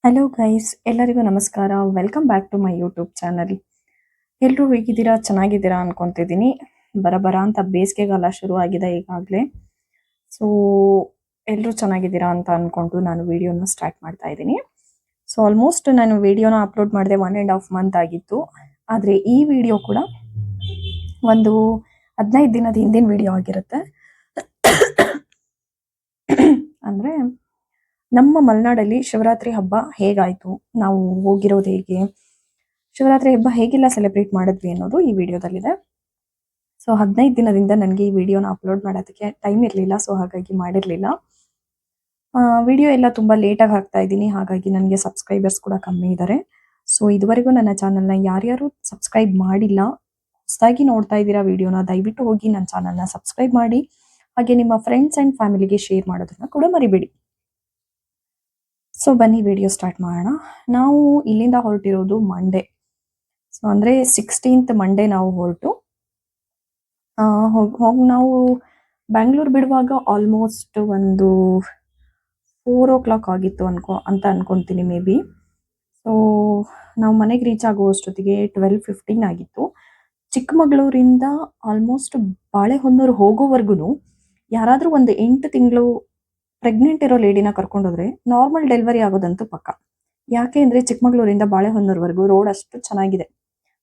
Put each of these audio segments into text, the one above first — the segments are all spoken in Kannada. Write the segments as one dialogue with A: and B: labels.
A: ಹಲೋ ಗೈಸ್, ಎಲ್ಲರಿಗೂ ನಮಸ್ಕಾರ. Welcome back to my YouTube channel. ಎಲ್ಲರೂ ಹೇಗಿದ್ದೀರಾ? ಚೆನ್ನಾಗಿದ್ದೀರಾ ಅನ್ಕೊಂತಿದ್ದೀನಿ. ಬರ ಅಂತ ಬೇಸಿಗೆಗಾಲ ಶುರು ಆಗಿದೆ ಈಗಾಗಲೇ. ಸೊ ಎಲ್ಲರೂ ಚೆನ್ನಾಗಿದ್ದೀರಾ ಅಂತ ಅನ್ಕೊಂಡು ನಾನು ವಿಡಿಯೋನ ಸ್ಟಾರ್ಟ್ ಮಾಡ್ತಾ ಇದ್ದೀನಿ. ಸೊ ಆಲ್ಮೋಸ್ಟ್ ನಾನು ವಿಡಿಯೋನ ಅಪ್ಲೋಡ್ ಮಾಡಿದೆ 1.5 ಮಂತ್ ಆಗಿತ್ತು. ಆದರೆ ಈ ವಿಡಿಯೋ ಕೂಡ ಒಂದು 15 ದಿನದ ಹಿಂದಿನ ವಿಡಿಯೋ ಆಗಿರುತ್ತೆ. ಅಂದರೆ ನಮ್ಮ ಮಲೆನಾಡಲ್ಲಿ ಶಿವರಾತ್ರಿ ಹಬ್ಬ ಹೇಗಾಯಿತು, ನಾವು ಹೋಗಿರೋದು ಹೇಗೆ, ಶಿವರಾತ್ರಿ ಹಬ್ಬ ಹೇಗೆಲ್ಲ ಸೆಲೆಬ್ರೇಟ್ ಮಾಡಿದ್ವಿ ಅನ್ನೋದು ಈ ವಿಡಿಯೋದಲ್ಲಿದೆ. ಸೊ 15 ದಿನದಿಂದ ನನಗೆ ಈ ವಿಡಿಯೋನ ಅಪ್ಲೋಡ್ ಮಾಡೋದಕ್ಕೆ ಟೈಮ್ ಇರಲಿಲ್ಲ. ಸೊ ಹಾಗಾಗಿ ಮಾಡಿರಲಿಲ್ಲ. ವಿಡಿಯೋ ಎಲ್ಲ ತುಂಬ ಲೇಟಾಗಿ ಹಾಕ್ತಾ ಇದ್ದೀನಿ. ಹಾಗಾಗಿ ನನಗೆ ಸಬ್ಸ್ಕ್ರೈಬರ್ಸ್ ಕೂಡ ಕಮ್ಮಿ ಇದ್ದಾರೆ. ಸೊ ಇದುವರೆಗೂ ನನ್ನ ಚಾನಲ್ನ ಯಾರ್ಯಾರು ಸಬ್ಸ್ಕ್ರೈಬ್ ಮಾಡಿಲ್ಲ, ಹೊಸದಾಗಿ ನೋಡ್ತಾ ಇದ್ದೀರಾ ವಿಡಿಯೋನ, ದಯವಿಟ್ಟು ಹೋಗಿ ನನ್ನ ಚಾನಲ್ನ ಸಬ್ಸ್ಕ್ರೈಬ್ ಮಾಡಿ. ಹಾಗೆ ನಿಮ್ಮ ಫ್ರೆಂಡ್ಸ್ ಆ್ಯಂಡ್ ಫ್ಯಾಮಿಲಿಗೆ ಶೇರ್ ಮಾಡೋದನ್ನ ಕೂಡ ಮರಿಬೇಡಿ. ಸೊ ಬನ್ನಿ ವಿಡಿಯೋ ಸ್ಟಾರ್ಟ್ ಮಾಡೋಣ. ನಾವು ಇಲ್ಲಿಂದ ಹೊರಟಿರೋದು ಮಂಡೇ. ಸೊ ಅಂದರೆ 16th ಮಂಡೇ ನಾವು ಹೊರಟು ಹೋಗಿ ನಾವು ಬ್ಯಾಂಗ್ಳೂರ್ ಬಿಡುವಾಗ ಆಲ್ಮೋಸ್ಟ್ ಒಂದು 4 o'clock ಆಗಿತ್ತು ಅಂತ ಅನ್ಕೊಂತೀನಿ ಮೇ ಬಿ. ಸೊ ನಾವು ಮನೆಗೆ ರೀಚ್ ಆಗೋ ಅಷ್ಟೊತ್ತಿಗೆ 12:15 ಆಗಿತ್ತು. ಚಿಕ್ಕಮಗಳೂರಿಂದ ಆಲ್ಮೋಸ್ಟ್ ಬಾಳೆಹೊನ್ನೂರು ಹೋಗೋವರೆಗೂ ಯಾರಾದರೂ ಒಂದು 8 ತಿಂಗಳು ಪ್ರೆಗ್ನೆಂಟ್ ಇರೋ ಲೇಡಿನ ಕರ್ಕೊಂಡೋದ್ರೆ ನಾರ್ಮಲ್ ಡೆಲಿವರಿ ಆಗೋದಂತೂ ಪಕ್ಕ. ಯಾಕೆ ಅಂದರೆ ಚಿಕ್ಕಮಗಳೂರಿಂದ ಬಾಳೆಹೊನ್ನೂರ್ವರೆಗೂ ರೋಡ್ ಅಷ್ಟು ಚೆನ್ನಾಗಿದೆ.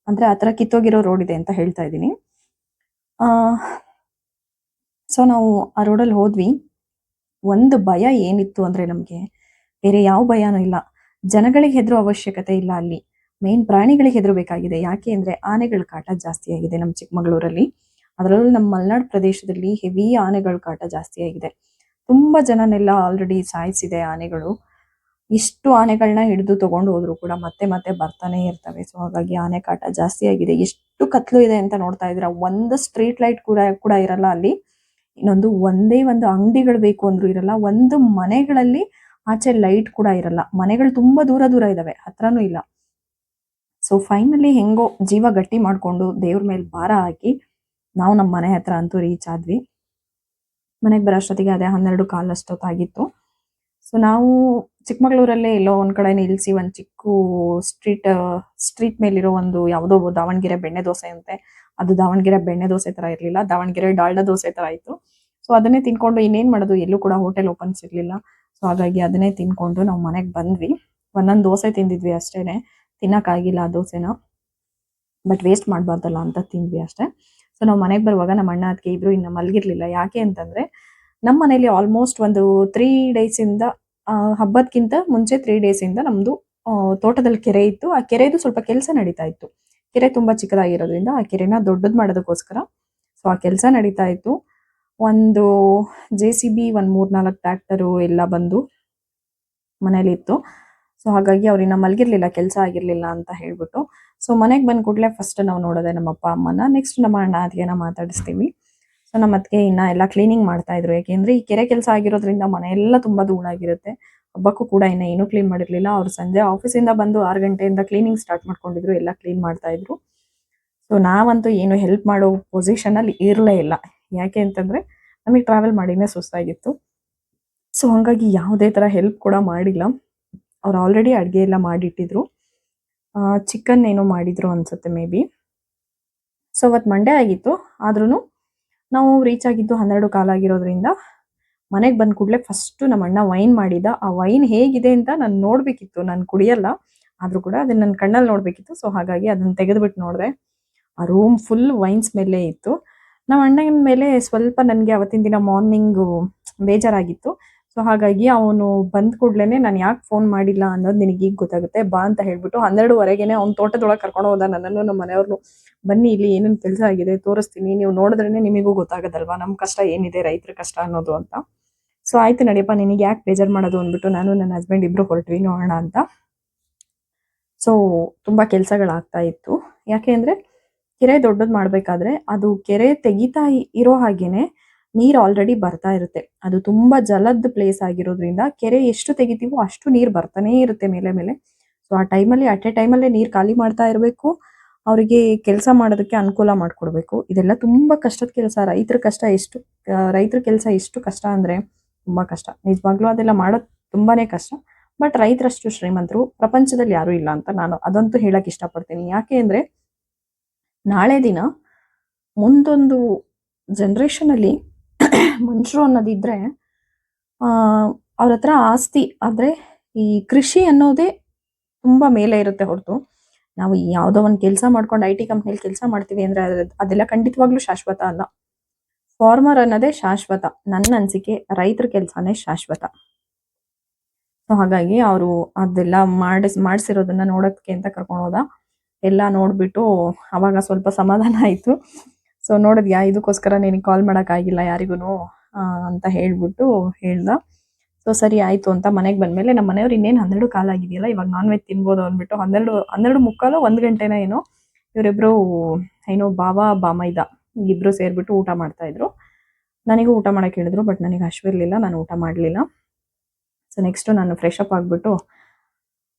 A: ಅಂದರೆ ಆ ಥರ ಕಿತ್ತೋಗಿರೋ ರೋಡ್ ಇದೆ ಅಂತ ಹೇಳ್ತಾ ಇದ್ದೀನಿ. ಸೊ ನಾವು ಆ ರೋಡಲ್ಲಿ ಹೋದ್ವಿ. ಒಂದು ಭಯ ಏನಿತ್ತು ಅಂದರೆ ನಮಗೆ ಬೇರೆ ಯಾವ ಭಯನೂ ಇಲ್ಲ. ಜನಗಳಿಗೆ ಹೆದರೋ ಅವಶ್ಯಕತೆ ಇಲ್ಲ. ಅಲ್ಲಿ ಮೇನ್ ಪ್ರಾಣಿಗಳಿಗೆ ಹೆದರಬೇಕಾಗಿದೆ. ಯಾಕೆ ಅಂದರೆ ಆನೆಗಳ ಕಾಟ ಜಾಸ್ತಿ ಆಗಿದೆ ನಮ್ಮ ಚಿಕ್ಕಮಗಳೂರಲ್ಲಿ. ಅದರಲ್ಲೂ ನಮ್ಮ ಮಲೆನಾಡು ಪ್ರದೇಶದಲ್ಲಿ ಹೆವಿ ಆನೆಗಳ ಕಾಟ ಜಾಸ್ತಿ ಆಗಿದೆ. ತುಂಬ ಜನನೆಲ್ಲ ಆಲ್ರೆಡಿ ಸಾಯಿಸಿದೆ ಆನೆಗಳು. ಇಷ್ಟು ಆನೆಗಳನ್ನ ಹಿಡಿದು ತಗೊಂಡು ಹೋದ್ರು ಕೂಡ ಮತ್ತೆ ಮತ್ತೆ ಬರ್ತಾನೆ ಇರ್ತವೆ. ಸೊ ಹಾಗಾಗಿ ಆನೆ ಕಾಟ ಜಾಸ್ತಿ ಆಗಿದೆ. ಎಷ್ಟು ಕತ್ಲು ಇದೆ ಅಂತ ನೋಡ್ತಾ ಇದ್ದೀರಾ. ಒಂದು ಸ್ಟ್ರೀಟ್ ಲೈಟ್ ಕೂಡ ಇರಲ್ಲ ಅಲ್ಲಿ. ಇನ್ನೊಂದು ಒಂದೇ ಒಂದು ಅಂಗಡಿಗಳು ಬೇಕು ಅಂದ್ರೂ ಇರಲ್ಲ. ಒಂದು ಮನೆಗಳಲ್ಲಿ ಆಚೆ ಲೈಟ್ ಕೂಡ ಇರಲ್ಲ. ಮನೆಗಳು ತುಂಬಾ ದೂರ ದೂರ ಇದಾವೆ, ಹತ್ರನೂ ಇಲ್ಲ. ಸೊ ಫೈನಲಿ ಹೆಂಗೋ ಜೀವ ಗಟ್ಟಿ ಮಾಡ್ಕೊಂಡು ದೇವ್ರ ಮೇಲೆ ಭಾರ ಹಾಕಿ ನಾವು ನಮ್ಮ ಮನೆ ಹತ್ರ ಅಂತೂ ರೀಚ್ ಆದ್ವಿ. ಮನೆಗೆ ಬರೋಷ್ಟೊತ್ತಿಗೆ ಅದೇ 12:15 ಅಷ್ಟೊತ್ತಾಗಿತ್ತು. ಸೊ ನಾವು ಚಿಕ್ಕಮಗಳೂರಲ್ಲೇ ಎಲ್ಲೋ ಒಂದ್ ಕಡೆ ನಿಲ್ಸಿ ಒಂದು ಚಿಕ್ಕ ಸ್ಟ್ರೀಟ್ ಮೇಲಿರೋ ಒಂದು ಯಾವುದೋ ದಾವಣಗೆರೆ ಬೆಣ್ಣೆ ದೋಸೆ ಅಂತೆ. ಅದು ದಾವಣಗೆರೆ ಬೆಣ್ಣೆ ದೋಸೆ ತರ ಇರಲಿಲ್ಲ, ದಾವಣಗೆರೆ ಡಾಲ್ಡಾ ದೋಸೆ ತರ ಇತ್ತು. ಸೊ ಅದನ್ನೇ ತಿನ್ಕೊಂಡು ಇನ್ನೇನ್ ಮಾಡೋದು, ಎಲ್ಲೂ ಕೂಡ ಹೋಟೆಲ್ ಓಪನ್ಸ್ ಇರ್ಲಿಲ್ಲ. ಸೊ ಹಾಗಾಗಿ ಅದನ್ನೇ ತಿನ್ಕೊಂಡು ನಾವು ಮನೆಗೆ ಬಂದ್ವಿ. ಒಂದೊಂದು ದೋಸೆ ತಿಂದಿದ್ವಿ ಅಷ್ಟೇನೆ, ತಿನ್ನಕ್ಕಾಗಿಲ್ಲ ಆ ದೋಸೆನ. ಬಟ್ ವೇಸ್ಟ್ ಮಾಡಬಾರ್ದಲ್ಲ ಅಂತ ತಿಂದ್ವಿ ಅಷ್ಟೇ. ಸೊ ನಾವು ಮನೆಗೆ ಬರುವಾಗ ನಮ್ಮ ಅಣ್ಣ ಅದಕ್ಕೆ ಇಬ್ರು ಇನ್ನು ಮಲಗಿರ್ಲಿಲ್ಲ. ಯಾಕೆ ಅಂತಂದ್ರೆ ನಮ್ಮ ಮನೇಲಿ ಆಲ್ಮೋಸ್ಟ್ ಒಂದು 3 ಡೇಸಿಂದ ಹಬ್ಬದಕ್ಕಿಂತ ಮುಂಚೆ 3 ಡೇಸಿಂದ ನಮ್ದು ತೋಟದಲ್ಲಿ ಕೆರೆ ಇತ್ತು. ಆ ಕೆರೆದು ಸ್ವಲ್ಪ ಕೆಲಸ ನಡೀತಾ ಇತ್ತು. ಕೆರೆ ತುಂಬಾ ಚಿಕ್ಕದಾಗಿರೋದ್ರಿಂದ ಆ ಕೆರೆನ ದೊಡ್ಡದು ಮಾಡೋದಕ್ಕೋಸ್ಕರ ಸೊ ಆ ಕೆಲಸ ನಡೀತಾ ಇತ್ತು. ಒಂದು JCB, ಒಂದು 3-4 ಟ್ರ್ಯಾಕ್ಟರು ಎಲ್ಲ ಬಂದು ಮನೇಲಿ ಇತ್ತು. ಸೊ ಹಾಗಾಗಿ ಅವ್ರಿನ್ನ ಮಲಗಿರ್ಲಿಲ್ಲ, ಕೆಲಸ ಆಗಿರ್ಲಿಲ್ಲ ಅಂತ ಹೇಳ್ಬಿಟ್ಟು. ಸೊ ಮನೆಗೆ ಬಂದ ಕೂಡಲೇ ಫಸ್ಟ್ ನಾವು ನೋಡೋದೆ ನಮ್ಮ ಅಪ್ಪ ಅಮ್ಮನ. ನೆಕ್ಸ್ಟ್ ನಮ್ಮ ಅಣ್ಣ ಅತ್ತಿಗೆನ ಮಾತಾಡಿಸ್ತೀವಿ. ಸೊ ನಮ್ಮ ಅತ್ತಿಗೆ ಇನ್ನ ಎಲ್ಲ ಕ್ಲೀನಿಂಗ್ ಮಾಡ್ತಾ ಇದ್ರು. ಯಾಕೆಂದ್ರೆ ಈ ಕೆರೆ ಕೆಲಸ ಆಗಿರೋದ್ರಿಂದ ಮನೆಯೆಲ್ಲ ತುಂಬಾ ಧೂಳಾಗಿರುತ್ತೆ. ಹಬ್ಬಕ್ಕೂ ಕೂಡ ಇನ್ನ ಏನೂ ಕ್ಲೀನ್ ಮಾಡಿರ್ಲಿಲ್ಲ. ಅವ್ರು ಸಂಜೆ ಆಫೀಸಿಂದ ಬಂದು 6 ಗಂಟೆಯಿಂದ ಕ್ಲೀನಿಂಗ್ ಸ್ಟಾರ್ಟ್ ಮಾಡ್ಕೊಂಡಿದ್ರು, ಎಲ್ಲ ಕ್ಲೀನ್ ಮಾಡ್ತಾ ಇದ್ರು. ಸೊ ನಾವಂತೂ ಏನು ಹೆಲ್ಪ್ ಮಾಡೋ ಪೊಸಿಷನ್ ಅಲ್ಲಿ ಇರಲೇ ಇಲ್ಲ. ಯಾಕೆ ಅಂತಂದ್ರೆ ನಮಗೆ ಟ್ರಾವೆಲ್ ಮಾಡಿನೇ ಸುಸ್ತಾಗಿತ್ತು. ಸೊ ಹಂಗಾಗಿ ಯಾವುದೇ ತರ ಹೆಲ್ಪ್ ಕೂಡ ಮಾಡಿಲ್ಲ. ಅವ್ರು ಆಲ್ರೆಡಿ ಅಡುಗೆ ಎಲ್ಲ ಮಾಡಿಟ್ಟಿದ್ರು. ಚಿಕನ್ ಏನೋ ಮಾಡಿದ್ರು ಅನ್ಸುತ್ತೆ ಮೇ ಬಿ. ಸೊ ಅವತ್ತು ಮಂಡೇ ಆಗಿತ್ತು. ಆದ್ರೂ ನಾವು ರೀಚ್ ಆಗಿದ್ದು 12:15 ಆಗಿರೋದ್ರಿಂದ ಮನೆಗೆ ಬಂದ ಕೂಡಲೇ ಫಸ್ಟ್ ನಮ್ಮ ಅಣ್ಣ ವೈನ್ ಮಾಡಿದ. ಆ ವೈನ್ ಹೇಗಿದೆ ಅಂತ ನಾನು ನೋಡ್ಬೇಕಿತ್ತು. ನಾನು ಕುಡಿಯಲ್ಲ, ಆದ್ರೂ ಕೂಡ ಅದನ್ನ ನನ್ನ ಕಣ್ಣಲ್ಲಿ ನೋಡ್ಬೇಕಿತ್ತು. ಸೊ ಹಾಗಾಗಿ ಅದನ್ನ ತೆಗೆದುಬಿಟ್ಟು ನೋಡಿದೆ. ಆ ರೂಮ್ ಫುಲ್ ವೈನ್ ಸ್ಮೆಲ್ಲೇ ಇತ್ತು. ನಮ್ಮ ಅಣ್ಣನ ಮೇಲೆ ಸ್ವಲ್ಪ ನನಗೆ ಅವತ್ತಿನ ದಿನ ಮಾರ್ನಿಂಗು ಬೇಜಾರಾಗಿತ್ತು. ಸೊ ಹಾಗಾಗಿ ಅವನು ಬಂದ ಕೂಡಲೇ ನಾನು ಯಾಕೆ ಫೋನ್ ಮಾಡಿಲ್ಲ ಅನ್ನೋದು ನಿನಗೆ ಈಗ ಗೊತ್ತಾಗುತ್ತೆ ಬಾ ಅಂತ ಹೇಳ್ಬಿಟ್ಟು 12:15ಗೆ ಅವ್ನ ತೋಟದೊಳಗೆ ಕರ್ಕೊಂಡು ಹೋದ ನನ್ನನ್ನು ನಮ್ಮ ಮನೆಯವ್ರನ್ನು. ಬನ್ನಿ ಇಲ್ಲಿ ಏನೇನು ಕೆಲಸ ಆಗಿದೆ ತೋರಿಸ್ತೀನಿ, ನೀವು ನೋಡಿದ್ರೇನೆ ನಿಮಗೂ ಗೊತ್ತಾಗೋದಲ್ವಾ ನಮ್ಮ ಕಷ್ಟ ಏನಿದೆ, ರೈತರ ಕಷ್ಟ ಅನ್ನೋದು ಅಂತ. ಸೊ ಆಯ್ತು ನಡಿಯಪ್ಪ, ನಿನಗೆ ಯಾಕೆ ಬೇಜಾರು ಮಾಡೋದು ಅಂದ್ಬಿಟ್ಟು ನಾನು ನನ್ನ ಹಸ್ಬೆಂಡ್ ಇಬ್ರು ಹೊರಟ್ವಿ ನೋಡೋಣ ಅಂತ. ಸೊ ತುಂಬಾ ಕೆಲಸಗಳಾಗ್ತಾ ಇತ್ತು. ಯಾಕೆ ಅಂದ್ರೆ ಕೆರೆ ದೊಡ್ಡದು ಮಾಡ್ಬೇಕಾದ್ರೆ ಅದು ಕೆರೆ ತೆಗಿತಾ ಇರೋ ಹಾಗೇನೆ ನೀರು ಆಲ್ರೆಡಿ ಬರ್ತಾ ಇರುತ್ತೆ. ಅದು ತುಂಬಾ ಜಲದ ಪ್ಲೇಸ್ ಆಗಿರೋದ್ರಿಂದ ಕೆರೆ ಎಷ್ಟು ತೆಗಿತೀವೋ ಅಷ್ಟು ನೀರು ಬರ್ತಾನೆ ಇರುತ್ತೆ ಮೇಲೆ ಮೇಲೆ. ಸೊ ಆ ಟೈಮಲ್ಲಿ ಅಟ್ ಎ ಟೈಮಲ್ಲೇ ನೀರು ಖಾಲಿ ಮಾಡ್ತಾ ಇರಬೇಕು. ಅವರಿಗೆ ಕೆಲಸ ಮಾಡೋದಕ್ಕೆ ಅನುಕೂಲ ಮಾಡ್ಕೊಡ್ಬೇಕು. ಇದೆಲ್ಲ ತುಂಬಾ ಕಷ್ಟದ ಕೆಲಸ. ರೈತರ ಕೆಲಸ ಎಷ್ಟು ಕಷ್ಟ ಅಂದ್ರೆ ತುಂಬಾ ಕಷ್ಟ. ನಿಜವಾಗ್ಲೂ ಅದೆಲ್ಲ ಮಾಡೋದು ತುಂಬಾನೇ ಕಷ್ಟ. ಬಟ್ ರೈತರಷ್ಟು ಶ್ರೀಮಂತರು ಪ್ರಪಂಚದಲ್ಲಿ ಯಾರೂ ಇಲ್ಲ ಅಂತ ನಾನು ಅದಂತೂ ಹೇಳಕ್ ಇಷ್ಟಪಡ್ತೀನಿ. ಯಾಕೆ ಅಂದ್ರೆ ನಾಳೆ ದಿನ ಮುಂದೊಂದು ಜನರೇಷನ್ ಅಲ್ಲಿ ಮನುಷ್ಯರು ಅನ್ನೋದಿದ್ರೆ ಅವ್ರ ಹತ್ರ ಆಸ್ತಿ ಆದ್ರೆ ಈ ಕೃಷಿ ಅನ್ನೋದೇ ತುಂಬಾ ಮೇಲೆ ಇರುತ್ತೆ ಹೊರತು ನಾವು ಯಾವುದೋ ಒಂದು ಕೆಲಸ ಮಾಡ್ಕೊಂಡು IT ಕಂಪ್ನಿಲಿ ಕೆಲಸ ಮಾಡ್ತೀವಿ ಅಂದ್ರೆ ಅದೆಲ್ಲ ಖಂಡಿತವಾಗ್ಲೂ ಶಾಶ್ವತ ಅಲ್ಲ. ಫಾರ್ಮರ್ ಅನ್ನೋದೇ ಶಾಶ್ವತ. ನನ್ನ ಅನಿಸಿಕೆ ರೈತರ ಕೆಲಸನೇ ಶಾಶ್ವತ. ಸೊ ಹಾಗಾಗಿ ಅವರು ಅದೆಲ್ಲ ಮಾಡಿಸಿರೋದನ್ನ ನೋಡೋದಕ್ಕೆ ಅಂತ ಕರ್ಕೊಂಡು ಹೋದ. ಎಲ್ಲ ನೋಡ್ಬಿಟ್ಟು ಅವಾಗ ಸ್ವಲ್ಪ ಸಮಾಧಾನ ಆಯ್ತು. ಸೊ ನೋಡಿದ್ಯಾ ಇದಕ್ಕೋಸ್ಕರ ನಿನಗೆ ಕಾಲ್ ಮಾಡೋಕ್ಕಾಗಿಲ್ಲ ಯಾರಿಗೂ ಅಂತ ಹೇಳ್ಬಿಟ್ಟು ಹೇಳ್ದ. ಸೊ ಸರಿ ಆಯ್ತು ಅಂತ ಮನೆಗೆ ಬಂದ್ಮೇಲೆ ನಮ್ಮ ಮನೆಯವ್ರು ಇನ್ನೇನು 12 ಕಾಲ ಆಗಿದೆಯಲ್ಲ, ಇವಾಗ ನಾನ್ ವೆಜ್ ತಿನ್ಬೋದು ಅಂದ್ಬಿಟ್ಟು 12 ಮುಕ್ಕಾಲು 1 ಗಂಟೆನ ಏನೋ ಇವರಿಬ್ರು ಏನೋ ಬಾವ ಬಾಮೈದ ಇಬ್ರು ಸೇರ್ಬಿಟ್ಟು ಊಟ ಮಾಡ್ತಾ ಇದ್ರು. ನನಗೂ ಊಟ ಮಾಡಕ್ಕೆ ಹೇಳಿದ್ರು, ಬಟ್ ನನಗೆ ಹಶ್ವಿರ್ಲಿಲ್ಲ, ನಾನು ಊಟ ಮಾಡಲಿಲ್ಲ. ಸೊ ನೆಕ್ಸ್ಟ್ ನಾನು ಫ್ರೆಶ್ ಅಪ್ ಆಗಿಬಿಟ್ಟು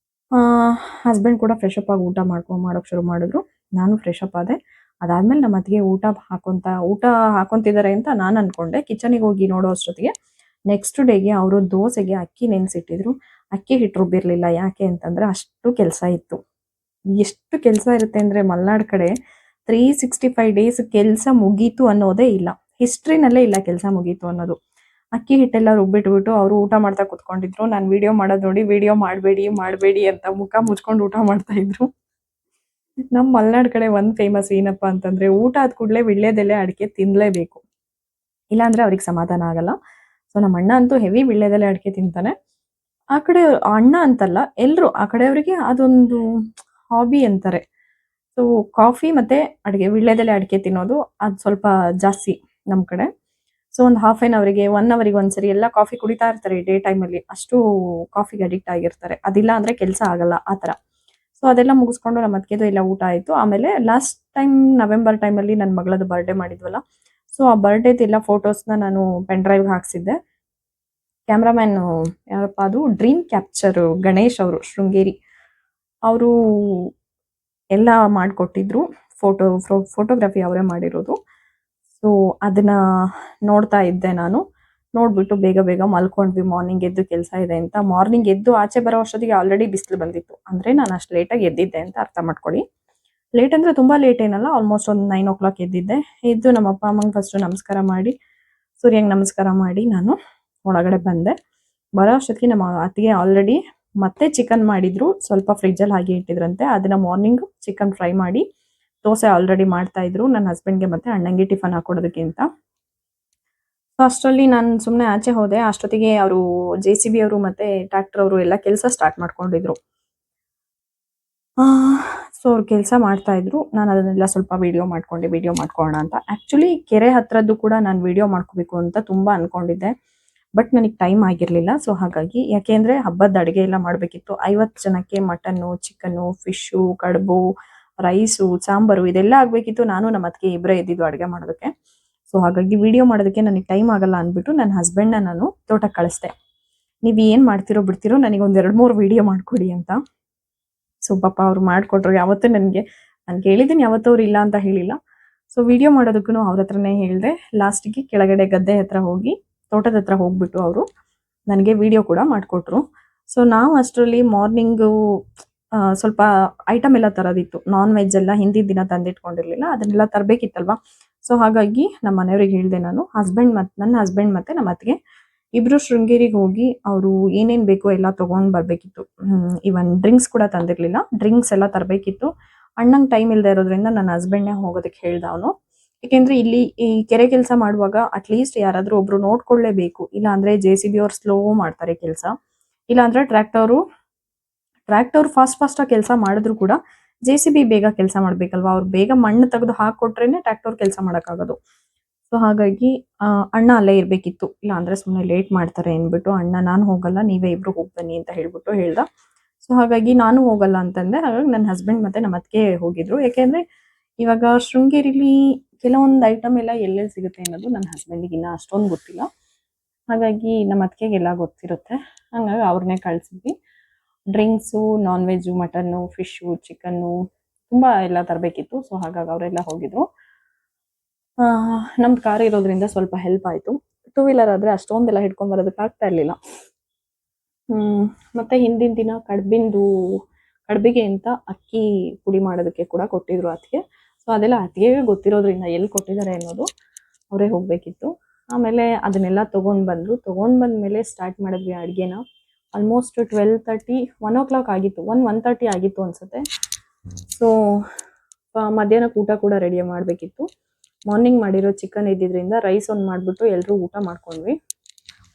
A: ಹಸ್ಬೆಂಡ್ ಕೂಡ ಫ್ರೆಶ್ ಅಪ್ ಆಗಿ ಊಟ ಮಾಡೋಕೆ ಶುರು ಮಾಡಿದ್ರು. ನಾನು ಫ್ರೆಶ್ ಅಪ್ ಆದೆ. ಅದಾದ್ಮೇಲೆ ನಮ್ಮ ಅತ್ತಿಗೆ ಊಟ ಹಾಕೊಂತಿದ್ದಾರೆ ಅಂತ ನಾನು ಅನ್ಕೊಂಡೆ. ಕಿಚನಿಗೆ ಹೋಗಿ ನೋಡೋ ಅಷ್ಟೊತ್ತಿಗೆ ನೆಕ್ಸ್ಟ್ ಡೇಗೆ ಅವರು ದೋಸೆಗೆ ಅಕ್ಕಿ ನೆನೆಸಿಟ್ಟಿದ್ರು. ಅಕ್ಕಿ ಹಿಟ್ಟು ರುಬ್ಬಿರ್ಲಿಲ್ಲ. ಯಾಕೆ ಅಂತಂದ್ರೆ ಅಷ್ಟು ಕೆಲಸ ಇತ್ತು. ಎಷ್ಟು ಕೆಲಸ ಇರುತ್ತೆ ಅಂದ್ರೆ ಮಲ್ನಾಡ್ ಕಡೆ 365 ಡೇಸ್ ಕೆಲಸ ಮುಗೀತು ಅನ್ನೋದೇ ಇಲ್ಲ. ಹಿಸ್ಟ್ರಿನಲ್ಲೇ ಇಲ್ಲ ಕೆಲಸ ಮುಗೀತು ಅನ್ನೋದು. ಅಕ್ಕಿ ಹಿಟ್ಟೆಲ್ಲ ರುಬ್ಬಿಟ್ಬಿಟ್ಟು ಅವರು ಊಟ ಮಾಡ್ತಾ ಕುತ್ಕೊಂಡಿದ್ರು. ನಾನು ವಿಡಿಯೋ ಮಾಡೋದು ನೋಡಿ ವಿಡಿಯೋ ಮಾಡಬೇಡಿ ಅಂತ ಮುಖ ಮುಚ್ಕೊಂಡು ಊಟ ಮಾಡ್ತಾ ಇದ್ರು. ನಮ್ಮ ಮಲ್ನಾಡ್ ಕಡೆ ಒಂದು ಫೇಮಸ್ ಏನಪ್ಪಾ ಅಂತಂದ್ರೆ ಊಟ ಆದ ಕೂಡಲೇ ವಿಳ್ಯದೆಲೆ ಅಡಿಕೆ ತಿನ್ಲೇಬೇಕು, ಇಲ್ಲಾಂದ್ರೆ ಅವ್ರಿಗೆ ಸಮಾಧಾನ ಆಗಲ್ಲ. ಸೊ ನಮ್ಮ ಅಣ್ಣ ಅಂತೂ ಹೆವಿ ವಿಳ್ಯದೆಲೆ ಅಡಿಕೆ ತಿಂತಾನೆ. ಆ ಕಡೆ ಅಣ್ಣ ಅಂತಲ್ಲ, ಎಲ್ರು ಆ ಕಡೆಯವರಿಗೆ ಅದೊಂದು ಹಾಬಿ ಅಂತಾರೆ. ಸೊ ಕಾಫಿ ಮತ್ತೆ ಅಡಿಕೆ, ವಿಳ್ಯದೆಲೆ ಅಡಿಕೆ ತಿನ್ನೋದು ಅದು ಸ್ವಲ್ಪ ಜಾಸ್ತಿ ನಮ್ಮ ಕಡೆ. ಸೊ ಒಂದು ಹಾಫ್ ಆನ್ ಅವರಿಗೆ 1 ಅವರಿಗೆ ಒಂದ್ಸರಿ ಎಲ್ಲ ಕಾಫಿ ಕುಡಿತಾ ಇರ್ತಾರೆ ಡೇ ಟೈಮಲ್ಲಿ. ಅಷ್ಟು ಕಾಫಿಗೆ ಅಡಿಕ್ಟ್ ಆಗಿರ್ತಾರೆ. ಅದಿಲ್ಲ ಅಂದ್ರೆ ಕೆಲಸ ಆಗಲ್ಲ ಆ ಥರ. ಸೊ ಅದೆಲ್ಲ ಮುಗಿಸ್ಕೊಂಡು ನಮ್ಮ ಅತ್ತಿಗೆದು ಎಲ್ಲ ಊಟ ಆಯಿತು. ಆಮೇಲೆ ಲಾಸ್ಟ್ ಟೈಮ್ ನವೆಂಬರ್ ಟೈಮಲ್ಲಿ ನನ್ನ ಮಗಳದ್ದು ಬರ್ಡೇ ಮಾಡಿದ್ವಲ್ಲ, ಸೊ ಆ ಬರ್ಡೇದೆಲ್ಲ ಫೋಟೋಸ್ನ ನಾನು ಪೆನ್ ಡ್ರೈವ್ಗೆ ಹಾಕ್ಸಿದ್ದೆ. ಕ್ಯಾಮ್ರಾಮ್ಯಾನ್ ಯಾರಪ್ಪ ಅದು, ಡ್ರೀಮ್ ಕ್ಯಾಪ್ಚರ್ ಗಣೇಶ್ ಅವರು ಶೃಂಗೇರಿ, ಅವರು ಎಲ್ಲ ಮಾಡಿಕೊಟ್ಟಿದ್ರು. ಫೋಟೋಗ್ರಫಿ ಅವರೇ ಮಾಡಿರೋದು. ಸೊ ಅದನ್ನ ನೋಡ್ತಾ ಇದ್ದೆ ನಾನು. ನೋಡ್ಬಿಟ್ಟು ಬೇಗ ಮಲ್ಕೊಂಡ್ವಿ. ಮಾರ್ನಿಂಗ್ ಎದ್ದು ಕೆಲಸ ಇದೆ ಅಂತ. ಮಾರ್ನಿಂಗ್ ಎದ್ದು ಆಚೆ ಬರೋ ಅಷ್ಟೊತ್ತಿಗೆ ಆಲ್ರೆಡಿ ಬಿಸಿಲು ಬಂದಿತ್ತು. ಅಂದ್ರೆ ನಾನು ಅಷ್ಟು ಲೇಟಾಗಿ ಎದ್ದಿದ್ದೆ ಅಂತ ಅರ್ಥ ಮಾಡ್ಕೊಳ್ಳಿ. ಲೇಟ್ ಅಂದ್ರೆ ತುಂಬಾ ಲೇಟ್ ಏನಲ್ಲ, ಆಲ್ಮೋಸ್ಟ್ ಒಂದು 9 o'clock ಎದ್ದಿದ್ದೆ. ಎದ್ದು ನಮ್ಮ ಅಪ್ಪ ಅಮ್ಮಂಗೆ ಫಸ್ಟ್ ನಮಸ್ಕಾರ ಮಾಡಿ, ಸೂರ್ಯಂಗೆ ನಮಸ್ಕಾರ ಮಾಡಿ ನಾನು ಒಳಗಡೆ ಬಂದೆ. ಬರೋ ಅಷ್ಟೊತ್ತಿಗೆ ನಮ್ಮ ಅತ್ತಿಗೆ ಆಲ್ರೆಡಿ ಮತ್ತೆ ಚಿಕನ್ ಮಾಡಿದ್ರು. ಸ್ವಲ್ಪ ಫ್ರಿಜ್ಜಲ್ಲಿ ಹಾಗೆ ಇಟ್ಟಿದ್ರಂತೆ. ಅದನ್ನ ಮಾರ್ನಿಂಗ್ ಚಿಕನ್ ಫ್ರೈ ಮಾಡಿ ದೋಸೆ ಆಲ್ರೆಡಿ ಮಾಡ್ತಾ ಇದ್ರು ನನ್ನ ಹಸ್ಬೆಂಡ್ಗೆ ಮತ್ತೆ ಅಣ್ಣಂಗೆ ಟಿಫನ್ ಹಾಕೊಡೋದಕ್ಕೆ ಅಂತ. ಸೊ ಅಷ್ಟರಲ್ಲಿ ನಾನು ಸುಮ್ಮನೆ ಆಚೆ ಹೋದೆ. ಅಷ್ಟೊತ್ತಿಗೆ ಅವರು JCB ಅವರು ಮತ್ತೆ ಟ್ರ್ಯಾಕ್ಟರ್ ಅವರು ಎಲ್ಲ ಕೆಲಸ ಸ್ಟಾರ್ಟ್ ಮಾಡ್ಕೊಂಡಿದ್ರು. ಸೊ ಅವ್ರು ಕೆಲಸ ಮಾಡ್ತಾ ಇದ್ರು. ನಾನು ಅದನ್ನೆಲ್ಲ ಸ್ವಲ್ಪ ವಿಡಿಯೋ ಮಾಡ್ಕೊಳ್ಳೋಣ ಅಂತ. ಆ್ಯಕ್ಚುಲಿ ಕೆರೆ ಹತ್ರದ್ದು ಕೂಡ ನಾನು ವಿಡಿಯೋ ಮಾಡ್ಕೋಬೇಕು ಅಂತ ತುಂಬ ಅನ್ಕೊಂಡಿದ್ದೆ, ಬಟ್ ನನಗೆ ಟೈಮ್ ಆಗಿರಲಿಲ್ಲ. ಸೊ ಹಾಗಾಗಿ, ಯಾಕೆಂದರೆ ಹಬ್ಬದ ಅಡುಗೆ ಎಲ್ಲ ಮಾಡಬೇಕಿತ್ತು. 50 ಜನಕ್ಕೆ ಮಟನ್ನು, ಚಿಕನ್ನು, ಫಿಶ್ಶು, ಕಡುಬು, ರೈಸು, ಸಾಂಬಾರು ಇದೆಲ್ಲ ಆಗಬೇಕಿತ್ತು. ನಾನು ನಮ್ಮ ಅತ್ತಿಗೆ ಇಬ್ಬರೇ ಇದ್ದಿದ್ದು ಅಡುಗೆ ಮಾಡೋದಕ್ಕೆ. ಸೊ ಹಾಗಾಗಿ ವಿಡಿಯೋ ಮಾಡೋದಕ್ಕೆ ನನಗೆ ಟೈಮ್ ಆಗಲ್ಲ ಅಂದ್ಬಿಟ್ಟು ನನ್ನ ಹಸ್ಬೆಂಡ್ನ ನಾನು ತೋಟಕ್ಕೆ ಕಳಿಸ್ದೆ. ನೀವು ಏನು ಮಾಡ್ತಿರೋ ಬಿಡ್ತಿರೋ ನನಗೆ ಒಂದು 2-3 ವಿಡಿಯೋ ಮಾಡಿಕೊಡಿ ಅಂತ. ಸೊ ಪಾಪ ಅವ್ರು ಮಾಡಿಕೊಟ್ರು. ಯಾವತ್ತೂ ನಾನು ಹೇಳಿದ್ದೀನಿ, ಯಾವತ್ತೂ ಅವ್ರು ಇಲ್ಲ ಅಂತ ಹೇಳಿಲ್ಲ. ಸೊ ವಿಡಿಯೋ ಮಾಡೋದಕ್ಕೂ ಅವ್ರ ಹತ್ರನೇ ಹೇಳಿದೆ. ಲಾಸ್ಟಿಗೆ ಕೆಳಗಡೆ ಗದ್ದೆ ಹತ್ರ ಹೋಗಿ, ತೋಟದ ಹತ್ರ ಹೋಗ್ಬಿಟ್ಟು ಅವರು ನನಗೆ ವಿಡಿಯೋ ಕೂಡ ಮಾಡಿಕೊಟ್ರು. ಸೊ ನಾವು ಅಷ್ಟರಲ್ಲಿ ಮಾರ್ನಿಂಗು ಸ್ವಲ್ಪ ಐಟಮ್ ಎಲ್ಲ ತರೋದಿತ್ತು. ನಾನ್ ವೆಜ್ ಎಲ್ಲ ಹಿಂದಿನ ದಿನ ತಂದಿಟ್ಕೊಂಡಿರಲಿಲ್ಲ, ಅದನ್ನೆಲ್ಲ ತರಬೇಕಿತ್ತಲ್ವ. ಸೊ ಹಾಗಾಗಿ ನಮ್ಮ ಮನೆಯವ್ರಿಗೆ ಹೇಳಿದೆ ನಾನು. ನನ್ನ ಹಸ್ಬೆಂಡ್ ಮತ್ತೆ ನಮ್ಮ ಅತ್ತಿಗೆ ಇಬ್ರು ಶೃಂಗೇರಿಗೆ ಹೋಗಿ ಅವರು ಏನೇನು ಬೇಕೋ ಎಲ್ಲ ತೊಗೊಂಡು ಬರಬೇಕಿತ್ತು. ಈವನ್ ಡ್ರಿಂಕ್ಸ್ ಕೂಡ ತಂದಿರಲಿಲ್ಲ. ಡ್ರಿಂಕ್ಸ್ ಎಲ್ಲ ತರಬೇಕಿತ್ತು. ಅಣ್ಣಂಗೆ ಟೈಮ್ ಇಲ್ಲದೆ ಇರೋದ್ರಿಂದ ನನ್ನ ಹಸ್ಬೆಂಡ್ನೇ ಹೋಗೋದಕ್ಕೆ ಹೇಳ್ದ ಅವನು. ಏಕೆಂದರೆ ಇಲ್ಲಿ ಈ ಕೆರೆ ಕೆಲಸ ಮಾಡುವಾಗ ಅಟ್ಲೀಸ್ಟ್ ಯಾರಾದರೂ ಒಬ್ರು ನೋಡ್ಕೊಳ್ಳೇಬೇಕು. ಇಲ್ಲ ಅಂದರೆ JCB ಅವ್ರು ಸ್ಲೋ ಮಾಡ್ತಾರೆ ಕೆಲಸ. ಇಲ್ಲಾಂದರೆ ಟ್ರ್ಯಾಕ್ಟರ್ ಫಾಸ್ಟಾಗಿ ಕೆಲಸ ಮಾಡಿದ್ರು ಕೂಡ JCB ಬೇಗ ಕೆಲಸ ಮಾಡಬೇಕಲ್ವ. ಅವ್ರು ಬೇಗ ಮಣ್ಣು ತೆಗೆದು ಹಾಕ್ಕೊಟ್ರೇನೆ ಟ್ರ್ಯಾಕ್ಟರ್ ಕೆಲಸ ಮಾಡೋಕ್ಕಾಗೋದು. ಸೊ ಹಾಗಾಗಿ ಅಣ್ಣ ಅಲ್ಲೇ ಇರಬೇಕಿತ್ತು. ಇಲ್ಲ ಅಂದರೆ ಸುಮ್ಮನೆ ಲೇಟ್ ಮಾಡ್ತಾರೆ ಅಂದ್ಬಿಟ್ಟು ಅಣ್ಣ ನಾನು ಹೋಗಲ್ಲ, ನೀವೇ ಇಬ್ರು ಹೋಗಿ ಬನ್ನಿ ಅಂತ ಹೇಳ್ದ. ಸೊ ಹಾಗಾಗಿ ನಾನು ಹೋಗಲ್ಲ ಅಂತಂದೆ. ಹಾಗಾಗಿ ನನ್ನ ಹಸ್ಬೆಂಡ್ ಮತ್ತೆ ನಮ್ಮ ಅತ್ತಿಗೆ ಹೋಗಿದ್ರು. ಯಾಕೆಂದರೆ ಇವಾಗ ಶೃಂಗೇರಿಲಿ ಕೆಲವೊಂದು ಐಟಮ್ ಎಲ್ಲ ಎಲ್ಲೆಲ್ಲಿ ಸಿಗುತ್ತೆ ಅನ್ನೋದು ನನ್ನ ಹಸ್ಬೆಂಡಿಗೆ ಇನ್ನೂ ಅಷ್ಟೊಂದು ಗೊತ್ತಿಲ್ಲ. ಹಾಗಾಗಿ ನಮ್ಮ ಅತ್ತಿಗೆಗೆಲ್ಲ ಗೊತ್ತಿರುತ್ತೆ. ಹಾಗಾಗಿ ಅವ್ರನ್ನೇ ಕಳಿಸಿದ್ವಿ. Drinks, non veg, mutton, fish, chicken ತುಂಬ ಎಲ್ಲ ತರಬೇಕಿತ್ತು. ಸೊ ಹಾಗಾಗಿ ಅವರೆಲ್ಲ ಹೋಗಿದ್ರು. ನಮ್ದು ಕಾರ್ ಇರೋದ್ರಿಂದ ಸ್ವಲ್ಪ ಹೆಲ್ಪ್ ಆಯಿತು. 2 ವೀಲರ್ ಆದರೆ ಅಷ್ಟೊಂದೆಲ್ಲ ಹಿಡ್ಕೊಂಡು ಬರೋದಕ್ಕೆ ಆಗ್ತಾ ಇರಲಿಲ್ಲ. ಮತ್ತೆ ಹಿಂದಿನ ದಿನ ಕಡ್ಬಿಗೆ ಅಂತ ಅಕ್ಕಿ ಪುಡಿ ಮಾಡೋದಕ್ಕೆ ಕೂಡ ಕೊಟ್ಟಿದ್ರು ಅತ್ತಿಗೆ. ಸೊ ಅದೆಲ್ಲ ಅತ್ತಿಗೆಗೆ ಗೊತ್ತಿರೋದ್ರಿಂದ ಎಲ್ಲಿ ಕೊಟ್ಟಿದ್ದಾರೆ ಅನ್ನೋದು ಅವರೇ ಹೋಗ್ಬೇಕಿತ್ತು. ಆಮೇಲೆ ಅದನ್ನೆಲ್ಲ ತಗೊಂಡ್ ಬಂದ್ಮೇಲೆ ಸ್ಟಾರ್ಟ್ ಮಾಡಿದ್ವಿ ಅಡುಗೆನ. ಆಲ್ಮೋಸ್ಟ್ 12:30 1 o'clock ಆಗಿತ್ತು, 1:30 ಆಗಿತ್ತು ಅನ್ಸುತ್ತೆ. ಸೊ ಮಧ್ಯಾಹ್ನಕ್ಕೆ ಊಟ ಕೂಡ ರೆಡಿ ಮಾಡಬೇಕಿತ್ತು. ಮಾರ್ನಿಂಗ್ ಮಾಡಿರೋ ಚಿಕನ್ ಇದ್ದಿದ್ರಿಂದ ರೈಸ್ ಒಂದು ಮಾಡಿಬಿಟ್ಟು ಎಲ್ಲರೂ ಊಟ ಮಾಡ್ಕೊಂಡ್ವಿ.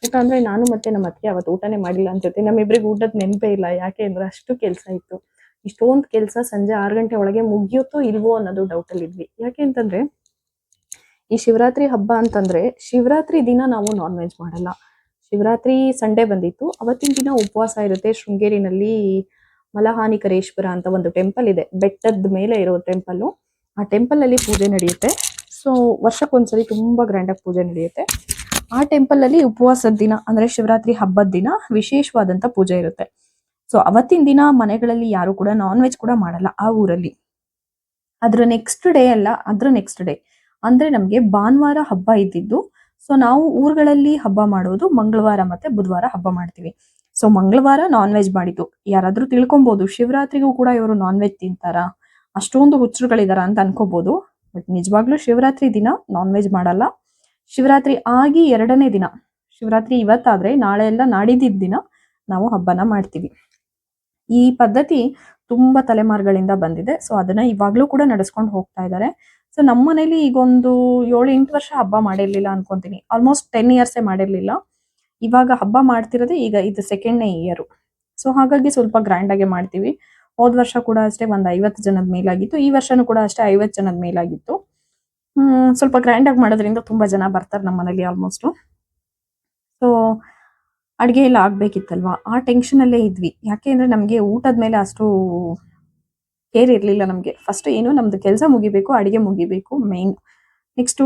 A: ಊಟ ಅಂದರೆ ನಾನು ಮತ್ತೆ ನಮ್ಮ ಅತ್ತಿಗೆ ಅವತ್ತು ಊಟನೇ ಮಾಡಿಲ್ಲ ಅನ್ಸುತ್ತೆ. ನಮ್ಮಿಬ್ಬರಿಗೆ ಊಟದ ನೆನಪೇ ಇಲ್ಲ, ಯಾಕೆ ಅಂದರೆ ಅಷ್ಟು ಕೆಲಸ ಇತ್ತು. ಇಷ್ಟೊಂದು ಕೆಲಸ ಸಂಜೆ 6 ಗಂಟೆ ಒಳಗೆ ಮುಗಿಯುತ್ತೋ ಇಲ್ವೋ ಅನ್ನೋದು ಡೌಟಲ್ಲಿದ್ವಿ. ಯಾಕೆ ಅಂತಂದರೆ ಈ ಶಿವರಾತ್ರಿ ಹಬ್ಬ ಅಂತಂದರೆ ಶಿವರಾತ್ರಿ ದಿನ ನಾವು ನಾನ್ ವೆಜ್ ಮಾಡಲ್ಲ. ಶಿವರಾತ್ರಿ ಸಂಡೇ ಬಂದಿತ್ತು, ಅವತ್ತಿನ ದಿನ ಉಪವಾಸ ಇರುತ್ತೆ. ಶೃಂಗೇರಿನಲ್ಲಿ ಮಲಹಾನಿಕರೇಶ್ವರ ಅಂತ ಒಂದು ಟೆಂಪಲ್ ಇದೆ, ಬೆಟ್ಟದ ಮೇಲೆ ಇರೋ ಟೆಂಪಲ್ಲು. ಆ ಟೆಂಪಲಲ್ಲಿ ಪೂಜೆ ನಡೆಯುತ್ತೆ. ಸೊ ವರ್ಷಕ್ಕೊಂದ್ಸರಿ ತುಂಬ ಗ್ರ್ಯಾಂಡಾಗಿ ಪೂಜೆ ನಡೆಯುತ್ತೆ. ಆ ಟೆಂಪಲಲ್ಲಿ ಉಪವಾಸದ ದಿನ ಅಂದರೆ ಶಿವರಾತ್ರಿ ಹಬ್ಬದ ದಿನ ವಿಶೇಷವಾದಂಥ ಪೂಜೆ ಇರುತ್ತೆ. ಸೊ ಅವತ್ತಿನ ದಿನ ಮನೆಗಳಲ್ಲಿ ಯಾರು ಕೂಡ ನಾನ್ ವೆಜ್ ಕೂಡ ಮಾಡಲ್ಲ ಆ ಊರಲ್ಲಿ. ಅದ್ರ ನೆಕ್ಸ್ಟ್ ಡೇ ಅಂದರೆ ನಮಗೆ ಭಾನುವಾರ ಹಬ್ಬ ಇದ್ದಿದ್ದು. ಸೊ ನಾವು ಊರುಗಳಲ್ಲಿ ಹಬ್ಬ ಮಾಡೋದು ಮಂಗಳವಾರ ಮತ್ತೆ ಬುಧವಾರ ಹಬ್ಬ ಮಾಡ್ತೀವಿ. ಸೊ ಮಂಗಳವಾರ ನಾನ್ ವೆಜ್ ಮಾಡಿದ್ದು. ಯಾರಾದರೂ ತಿಳ್ಕೊಬೋದು ಶಿವರಾತ್ರಿಗೂ ಕೂಡ ಇವರು ನಾನ್ ವೆಜ್ ತಿಂತಾರಾ, ಅಷ್ಟೊಂದು ಹುಚ್ಚರುಗಳಿದಾರ ಅಂತ ಅನ್ಕೋಬಹುದು. ಬಟ್ ನಿಜವಾಗ್ಲೂ ಶಿವರಾತ್ರಿ ದಿನ ನಾನ್ ವೆಜ್ ಮಾಡಲ್ಲ. ಶಿವರಾತ್ರಿ ಆಗಿ 2ನೇ ದಿನ, ಶಿವರಾತ್ರಿ ಇವತ್ತಾದ್ರೆ ನಾಳೆ ಎಲ್ಲ ನಾಡಿದ್ದಿದ್ದ ದಿನ ನಾವು ಹಬ್ಬನ ಮಾಡ್ತೀವಿ. ಈ ಪದ್ಧತಿ ತುಂಬಾ ತಲೆಮಾರುಗಳಿಂದ ಬಂದಿದೆ. ಸೊ ಅದನ್ನ ಇವಾಗ್ಲೂ ಕೂಡ ನಡೆಸ್ಕೊಂಡು ಹೋಗ್ತಾ ಇದ್ದಾರೆ. ಸೊ ನಮ್ಮ ಮನೇಲಿ ಈಗೊಂದು 7-8 ವರ್ಷ ಹಬ್ಬ ಮಾಡಿರ್ಲಿಲ್ಲ ಅನ್ಕೊಂತೀನಿ. ಆಲ್ಮೋಸ್ಟ್ 10 ಇಯರ್ಸೇ ಮಾಡಿರ್ಲಿಲ್ಲ. ಇವಾಗ ಹಬ್ಬ ಮಾಡ್ತಿರೋದೇ ಈಗ ಇದು 2ನೇ ಇಯರು. ಸೊ ಹಾಗಾಗಿ ಸ್ವಲ್ಪ ಗ್ರ್ಯಾಂಡ್ ಆಗಿ ಮಾಡ್ತೀವಿ. ಹೋದ ವರ್ಷ ಕೂಡ ಅಷ್ಟೇ ಒಂದು 50 ಜನದ ಮೇಲಾಗಿತ್ತು. ಈ ವರ್ಷನೂ ಕೂಡ ಅಷ್ಟೇ 50 ಜನದ ಮೇಲಾಗಿತ್ತು. ಸ್ವಲ್ಪ ಗ್ರ್ಯಾಂಡ್ ಆಗಿ ಮಾಡೋದ್ರಿಂದ ತುಂಬಾ ಜನ ಬರ್ತಾರೆ ನಮ್ಮ ಮನೇಲಿ ಆಲ್ಮೋಸ್ಟ್. ಸೊ ಅಡುಗೆ ಎಲ್ಲ ಆಗ್ಬೇಕಿತ್ತಲ್ವಾ, ಆ ಟೆನ್ಷನ್ ಅಲ್ಲೇ ಇದ್ವಿ. ಯಾಕೆ ಅಂದ್ರೆ ನಮಗೆ ಊಟದ ಮೇಲೆ ಅಷ್ಟು ಕೇರ್ ಇರಲಿಲ್ಲ ನಮಗೆ. ಫಸ್ಟ್ ಏನು ನಮ್ದು ಕೆಲಸ ಮುಗಿಬೇಕು, ಅಡುಗೆ ಮುಗಿಬೇಕು ಮೇನ್. ನೆಕ್ಸ್ಟು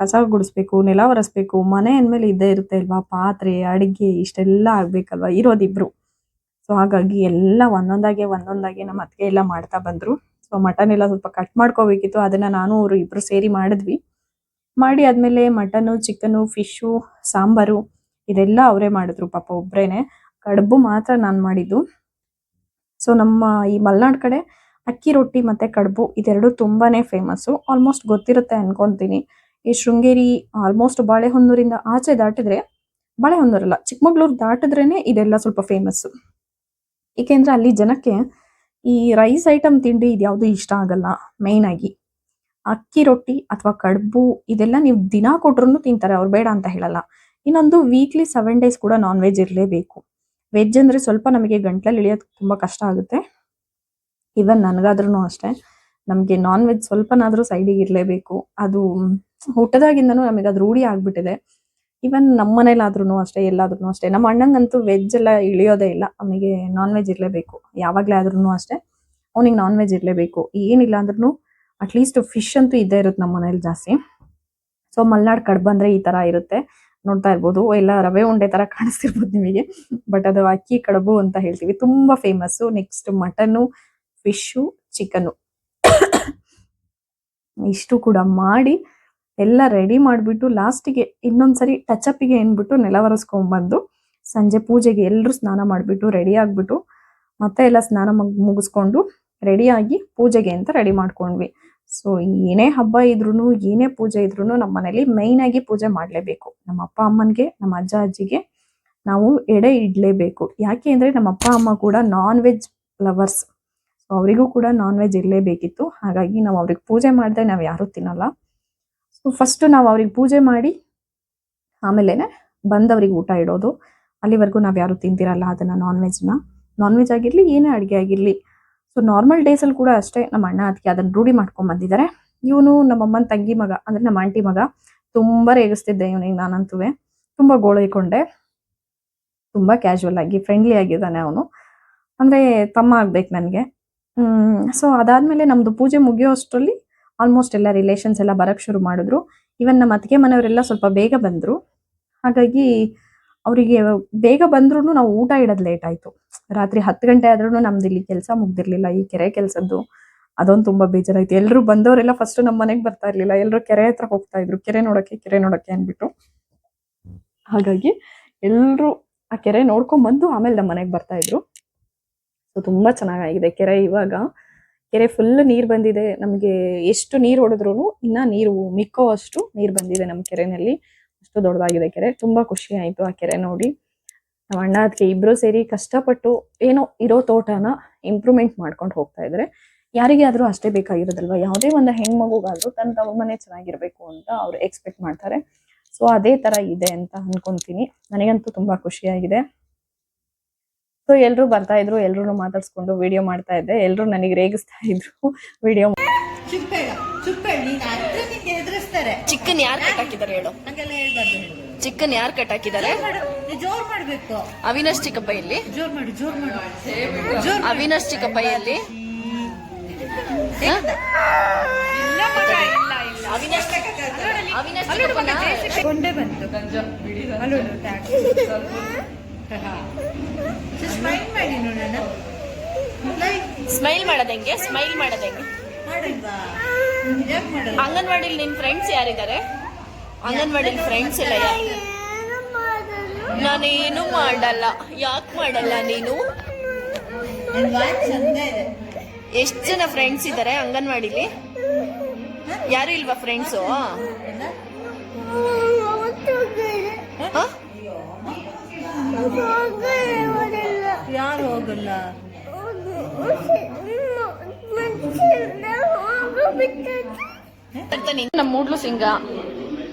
A: ಕಸ ಗುಡಿಸ್ಬೇಕು, ನೆಲ ಒರೆಸ್ಬೇಕು, ಮನೆ ಅಂದಮೇಲೆ ಇದ್ದೇ ಇರುತ್ತೆ ಅಲ್ವಾ, ಪಾತ್ರೆ ಅಡುಗೆ ಇಷ್ಟೆಲ್ಲ ಆಗ್ಬೇಕಲ್ವಾ, ಇರೋದಿಬ್ರು. ಸೊ ಹಾಗಾಗಿ ಎಲ್ಲ ಒಂದೊಂದಾಗೆ ನಮ್ಮ ಅತ್ತಿಗೆ ಎಲ್ಲ ಮಾಡ್ತಾ ಬಂದ್ರು. ಸೊ ಮಟನ್ ಎಲ್ಲ ಸ್ವಲ್ಪ ಕಟ್ ಮಾಡ್ಕೋಬೇಕಿತ್ತು, ಅದನ್ನ ನಾನು ಅವರು ಇಬ್ರು ಸೇರಿ ಮಾಡಿದ್ವಿ. ಮಾಡಿ ಆದ್ಮೇಲೆ ಮಟನು, ಚಿಕನು, ಫಿಶು, ಸಾಂಬಾರು ಇದೆಲ್ಲ ಅವರೇ ಮಾಡಿದ್ರು ಪಾಪ ಒಬ್ರೇನೆ. ಕಡುಬು ಮಾತ್ರ ನಾನು ಮಾಡಿದ್ದು. ಸೊ ನಮ್ಮ ಈ ಮಲೆನಾಡು ಕಡೆ ಅಕ್ಕಿ ರೊಟ್ಟಿ ಮತ್ತೆ ಕಡುಬು ಇದೆರಡು ತುಂಬಾನೇ ಫೇಮಸ್ಸು. ಆಲ್ಮೋಸ್ಟ್ ಗೊತ್ತಿರುತ್ತೆ ಅನ್ಕೊಂತೀನಿ. ಈ ಶೃಂಗೇರಿ ಆಲ್ಮೋಸ್ಟ್ ಬಾಳೆಹೊನ್ನೂರಿಂದ ಆಚೆ ದಾಟಿದ್ರೆ, ಬಾಳೆಹೊನ್ನೂರಲ್ಲ ಚಿಕ್ಕಮಗಳೂರು ದಾಟಿದ್ರೇನೆ ಇದೆಲ್ಲ ಸ್ವಲ್ಪ ಫೇಮಸ್ಸು. ಏಕೆಂದ್ರೆ ಅಲ್ಲಿ ಜನಕ್ಕೆ ಈ ರೈಸ್ ಐಟಮ್ ತಿಂಡಿ ಇದ್ಯಾವುದು ಇಷ್ಟ ಆಗಲ್ಲ. ಮೇಯ್ನ್ ಆಗಿ ಅಕ್ಕಿ ರೊಟ್ಟಿ ಅಥವಾ ಕಡುಬು ಇದೆಲ್ಲ ನೀವು ದಿನ ಕೊಟ್ರು ತಿಂತಾರೆ, ಅವ್ರು ಬೇಡ ಅಂತ ಹೇಳಲ್ಲ. ಇನ್ನೊಂದು ವೀಕ್ಲಿ 7 ಡೇಸ್ ಕೂಡ ನಾನ್ ವೆಜ್ ಇರಲೇಬೇಕು. ವೆಜ್ ಅಂದರೆ ಸ್ವಲ್ಪ ನಮಗೆ ಗಂಟ್ಲಲ್ಲಿ ಇಳಿಯೋದು ತುಂಬ ಕಷ್ಟ ಆಗುತ್ತೆ. ಈವನ್ ನನಗಾದ್ರೂ ಅಷ್ಟೇ, ನಮಗೆ ನಾನ್ ವೆಜ್ ಸ್ವಲ್ಪನಾದರೂ ಸೈಡಿಗೆ ಇರಲೇಬೇಕು. ಅದು ಹುಟ್ಟದಾಗಿಂದನೂ ನಮಗೆ ಅದು ರೂಢಿ ಆಗಿಬಿಟ್ಟಿದೆ. ಈವನ್ ನಮ್ಮ ಮನೇಲಾದ್ರೂ ಅಷ್ಟೇ, ಎಲ್ಲಾದ್ರೂ ಅಷ್ಟೇ. ನಮ್ಮ ಅಣ್ಣಂಗಂತೂ ವೆಜ್ ಎಲ್ಲ ಇಳಿಯೋದೇ ಇಲ್ಲ, ಅವನಿಗೆ ನಾನ್ ವೆಜ್ ಇರಲೇಬೇಕು. ಯಾವಾಗಲೇ ಆದ್ರೂ ಅಷ್ಟೇ ಅವನಿಗೆ ನಾನ್ ವೆಜ್ ಇರಲೇಬೇಕು. ಏನಿಲ್ಲ ಅಂದ್ರೂ ಅಟ್ಲೀಸ್ಟ್ ಫಿಶ್ ಅಂತೂ ಇದ್ದೇ ಇರುತ್ತೆ ನಮ್ಮ ಮನೇಲಿ ಜಾಸ್ತಿ. ಸೊ ಮಲೆನಾಡು ಕಡುಬು ಅಂದರೆ ಈ ಥರ ಇರುತ್ತೆ, ನೋಡ್ತಾ ಇರ್ಬೋದು. ಎಲ್ಲ ರವೆ ಉಂಡೆ ಥರ ಕಾಣಿಸ್ತಿರ್ಬೋದು ನಿಮಗೆ, ಬಟ್ ಅದು ಅಕ್ಕಿ ಕಡುಬು ಅಂತ ಹೇಳ್ತೀವಿ. ತುಂಬ famous. Next mutton, fish, chicken ಇಷ್ಟು ಕೂಡ ಮಾಡಿ ಎಲ್ಲ ರೆಡಿ ಮಾಡಿಬಿಟ್ಟು ಲಾಸ್ಟಿಗೆ ಇನ್ನೊಂದ್ಸರಿ ಟಚಪ್ಪಿಗೆ ಏನ್ಬಿಟ್ಟು ನೆಲ ಒರೆಸ್ಕೊಂಡ್ಬಂದು ಸಂಜೆ ಪೂಜೆಗೆ ಎಲ್ಲರೂ ಸ್ನಾನ ಮಾಡಿಬಿಟ್ಟು ರೆಡಿ ಆಗಿಬಿಟ್ಟು ಮತ್ತೆ ಎಲ್ಲ ಸ್ನಾನ ಮುಗಿಸ್ಕೊಂಡು ರೆಡಿಯಾಗಿ ಪೂಜೆಗೆ ಅಂತ ರೆಡಿ ಮಾಡ್ಕೊಂಡ್ವಿ. ಸೊ ಏನೇ ಹಬ್ಬ ಇದ್ರೂ ಏನೇ ಪೂಜೆ ಇದ್ರೂ ನಮ್ಮ ಮನೇಲಿ ಮೇಯ್ನ್ ಆಗಿ ಪೂಜೆ ಮಾಡಲೇಬೇಕು. ನಮ್ಮ ಅಪ್ಪ ಅಮ್ಮನಿಗೆ, ನಮ್ಮ ಅಜ್ಜ ಅಜ್ಜಿಗೆ ನಾವು ಎಡೆ ಇಡಲೇಬೇಕು. ಯಾಕೆ ಅಂದರೆ ನಮ್ಮ ಅಪ್ಪ ಅಮ್ಮ ಕೂಡ ನಾನ್ ವೆಜ್ ಲವರ್ಸ್. ಸೊ ಅವರಿಗೂ ಕೂಡ ನಾನ್ ವೆಜ್ ಇರಲೇಬೇಕಿತ್ತು. ಹಾಗಾಗಿ ನಾವು ಅವ್ರಿಗೆ ಪೂಜೆ ಮಾಡಿದೆ ನಾವು ಯಾರೂ ತಿನ್ನಲ್ಲ. ಸೊ ಫಸ್ಟು ನಾವು ಅವ್ರಿಗೆ ಪೂಜೆ ಮಾಡಿ ಆಮೇಲೆ ಬಂದವ್ರಿಗೆ ಊಟ ಇಡೋದು. ಅಲ್ಲಿವರೆಗೂ ನಾವು ಯಾರು ತಿಂತಿರಲ್ಲ ಅದನ್ನು, ನಾನ್ ವೆಜ್ ಆಗಿರಲಿ ಏನೇ ಅಡುಗೆ ಆಗಿರಲಿ. ಸೊ ನಾರ್ಮಲ್ ಡೇಸಲ್ಲಿ ಕೂಡ ಅಷ್ಟೇ ನಮ್ಮ ಅಣ್ಣ ಅದಕ್ಕೆ ಅದನ್ನು ರೂಢಿ ಮಾಡ್ಕೊಂಡು ಬಂದಿದ್ದಾರೆ. ಇವನು ನಮ್ಮಮ್ಮನ ತಂಗಿ ಮಗ, ಅಂದರೆ ನಮ್ಮ ಆಂಟಿ ಮಗ. ತುಂಬ ರೇಗಿಸ್ತಿದ್ದೆ ಇವನಿಗೆ ನಾನಂತೂ. ತುಂಬ ಗೋಳೈಕೊಂಡೆ. ತುಂಬ ಕ್ಯಾಶುವಲ್ ಆಗಿ ಫ್ರೆಂಡ್ಲಿ ಆಗಿದ್ದಾನೆ ಅವನು, ಅಂದರೆ ತಮ್ಮ ಆಗ್ಬೇಕು ನನಗೆ. ಸೊ ಅದಾದಮೇಲೆ ನಮ್ಮದು ಪೂಜೆ ಮುಗಿಯೋ ಆಲ್ಮೋಸ್ಟ್ ಎಲ್ಲ ರಿಲೇಷನ್ಸ್ ಎಲ್ಲ ಬರೋಕ್ಕೆ ಶುರು ಮಾಡಿದ್ರು. ಈವನ್ ನಮ್ಮ ಅತ್ತಿಗೆ ಮನೆಯವರೆಲ್ಲ ಸ್ವಲ್ಪ ಬೇಗ ಬಂದರು. ಹಾಗಾಗಿ ಅವರಿಗೆ ಬೇಗ ಬಂದ್ರೂ ನಾವು ಊಟ ಇಡೋದು ಲೇಟ್ ಆಯಿತು. ರಾತ್ರಿ 10 ಗಂಟೆ ಆದ್ರೂ ನಮ್ದು ಇಲ್ಲಿ ಕೆಲಸ ಮುಗ್ದಿರಲಿಲ್ಲ, ಈ ಕೆರೆ ಕೆಲಸದ್ದು. ಅದೊಂದು ತುಂಬ ಬೇಜಾರಾಯಿತು. ಎಲ್ಲರೂ ಬಂದವರೆಲ್ಲ ಫಸ್ಟು ನಮ್ಮ ಮನೆಗೆ ಬರ್ತಾ ಇರಲಿಲ್ಲ, ಎಲ್ಲರೂ ಕೆರೆ ಹತ್ರ ಹೋಗ್ತಾ ಇದ್ರು, ಕೆರೆ ನೋಡೋಕ್ಕೆ ಅಂದ್ಬಿಟ್ಟು. ಹಾಗಾಗಿ ಎಲ್ಲರೂ ಆ ಕೆರೆ ನೋಡ್ಕೊಂಡ್ ಬಂದು ಆಮೇಲೆ ನಮ್ಮ ಮನೆಗೆ ಬರ್ತಾ ಇದ್ರು. ಸೊ ತುಂಬಾ ಚೆನ್ನಾಗಿದೆ ಕೆರೆ. ಇವಾಗ ಕೆರೆ ಫುಲ್ ನೀರ್ ಬಂದಿದೆ. ನಮ್ಗೆ ಎಷ್ಟು ನೀರ್ ಹೊಡೆದ್ರು ಇನ್ನ ನೀರು ಮಿಕ್ಕೋ ಅಷ್ಟು ನೀರ್ ಬಂದಿದೆ ನಮ್ಮ ಕೆರೆನಲ್ಲಿ. ಅಷ್ಟು ದೊಡ್ಡದಾಗಿದೆ ಕೆರೆ. ತುಂಬಾ ಖುಷಿ ಆಯ್ತು ಆ ಕೆರೆ ನೋಡಿ. ನಮ್ಮ ಅಣ್ಣ ಅದಕ್ಕೆ ಇಬ್ರು ಸೇರಿ ಕಷ್ಟಪಟ್ಟು ಏನೋ ಇರೋ ತೋಟನ ಇಂಪ್ರೂವ್ಮೆಂಟ್ ಮಾಡ್ಕೊಂಡು ಹೋಗ್ತಾ ಇದ್ರೆ. ಯಾರಿಗೆ ಆದ್ರೂ ಅಷ್ಟೇ ಬೇಕಾಗಿರೋದಲ್ವಾ, ಯಾವುದೇ ಒಂದು ಹೆಣ್ಮಗುಗಾದ್ರೂ ತನ್ನ ತವ್ರ ಮನೆ ಚೆನ್ನಾಗಿರ್ಬೇಕು ಅಂತ ಅವ್ರು ಎಕ್ಸ್ಪೆಕ್ಟ್ ಮಾಡ್ತಾರೆ. ಸೊ ಅದೇ ತರ ಇದೆ ಅಂತ ಅನ್ಕೊಂತೀನಿ. ನನಗಂತೂ ತುಂಬಾ ಖುಷಿಯಾಗಿದೆ. ಸೊ ಎಲ್ರು ಬರ್ತಾ ಇದ್ರು, ಎಲ್ರು ಮಾತಾಡ್ಸ್ಕೊಂಡು ವಿಡಿಯೋ ಮಾಡ್ತಾ ಇದ್ದೆ. ಎಲ್ರು ನನಗೆ ರೇಗಿಸ್ತಾ ಇದ್ರು ವಿಡಿಯೋ. ಚಿಕ್ಕನ್ ಯಾರು ಕಟ್ಟಾಕಿದ್ದಾರೆ ಹೇಳು? ಚಿಕ್ಕನ್ ಯಾರು ಕಟ್ಟಾಕಿದ್ದಾರೆ?
B: ಜೋರ್ ಮಾಡ್ಬೇಕು.
A: ಅವಿನಾಶ್ ಚಿಕ್ಕಪ್ಪ ಇಲ್ಲಿ.
B: ಜೋರ್ ಮಾಡಿ
A: ಅವಿನಾಶ್ ಚಿಕ್ಕಪ್ಪ ಎಲ್ಲಿ? ಅವಿನಾಶ್
B: ಕೊಂಡೆ ಬಂತು. ಸ್ಮೈಲ್ ಮಾಡಿ ನೋಡೋಣ.
A: ಸ್ಮೈಲ್ ಮಾಡೋದಂಗೆ? ಸ್ಮೈಲ್ ಮಾಡೋದಂಗೆ? ಅಂಗನವಾಡಿಲಿ ನಿನ್ ಫ್ರೆಂಡ್ಸ್ ಯಾರಿದ್ದಾರೆ? ಅಂಗನವಾಡಿಲಿ ಫ್ರೆಂಡ್ಸ್ ಎಲ್ಲ ಯಾರು? ನಾನೇನು ಮಾಡಲ್ಲ. ಯಾಕೆ ಮಾಡಲ್ಲ ನೀನು? ಎಷ್ಟು ಜನ ಫ್ರೆಂಡ್ಸ್ ಇದ್ದಾರೆ ಅಂಗನವಾಡಿಲಿ? ಯಾರು ಇಲ್ವಾ ಫ್ರೆಂಡ್ಸು?
B: ಯಾರು ಹೋಗಲ್ಲ.
A: ನಮ್ಮ ಮೂಡ್ಲು ಸಿಂಗ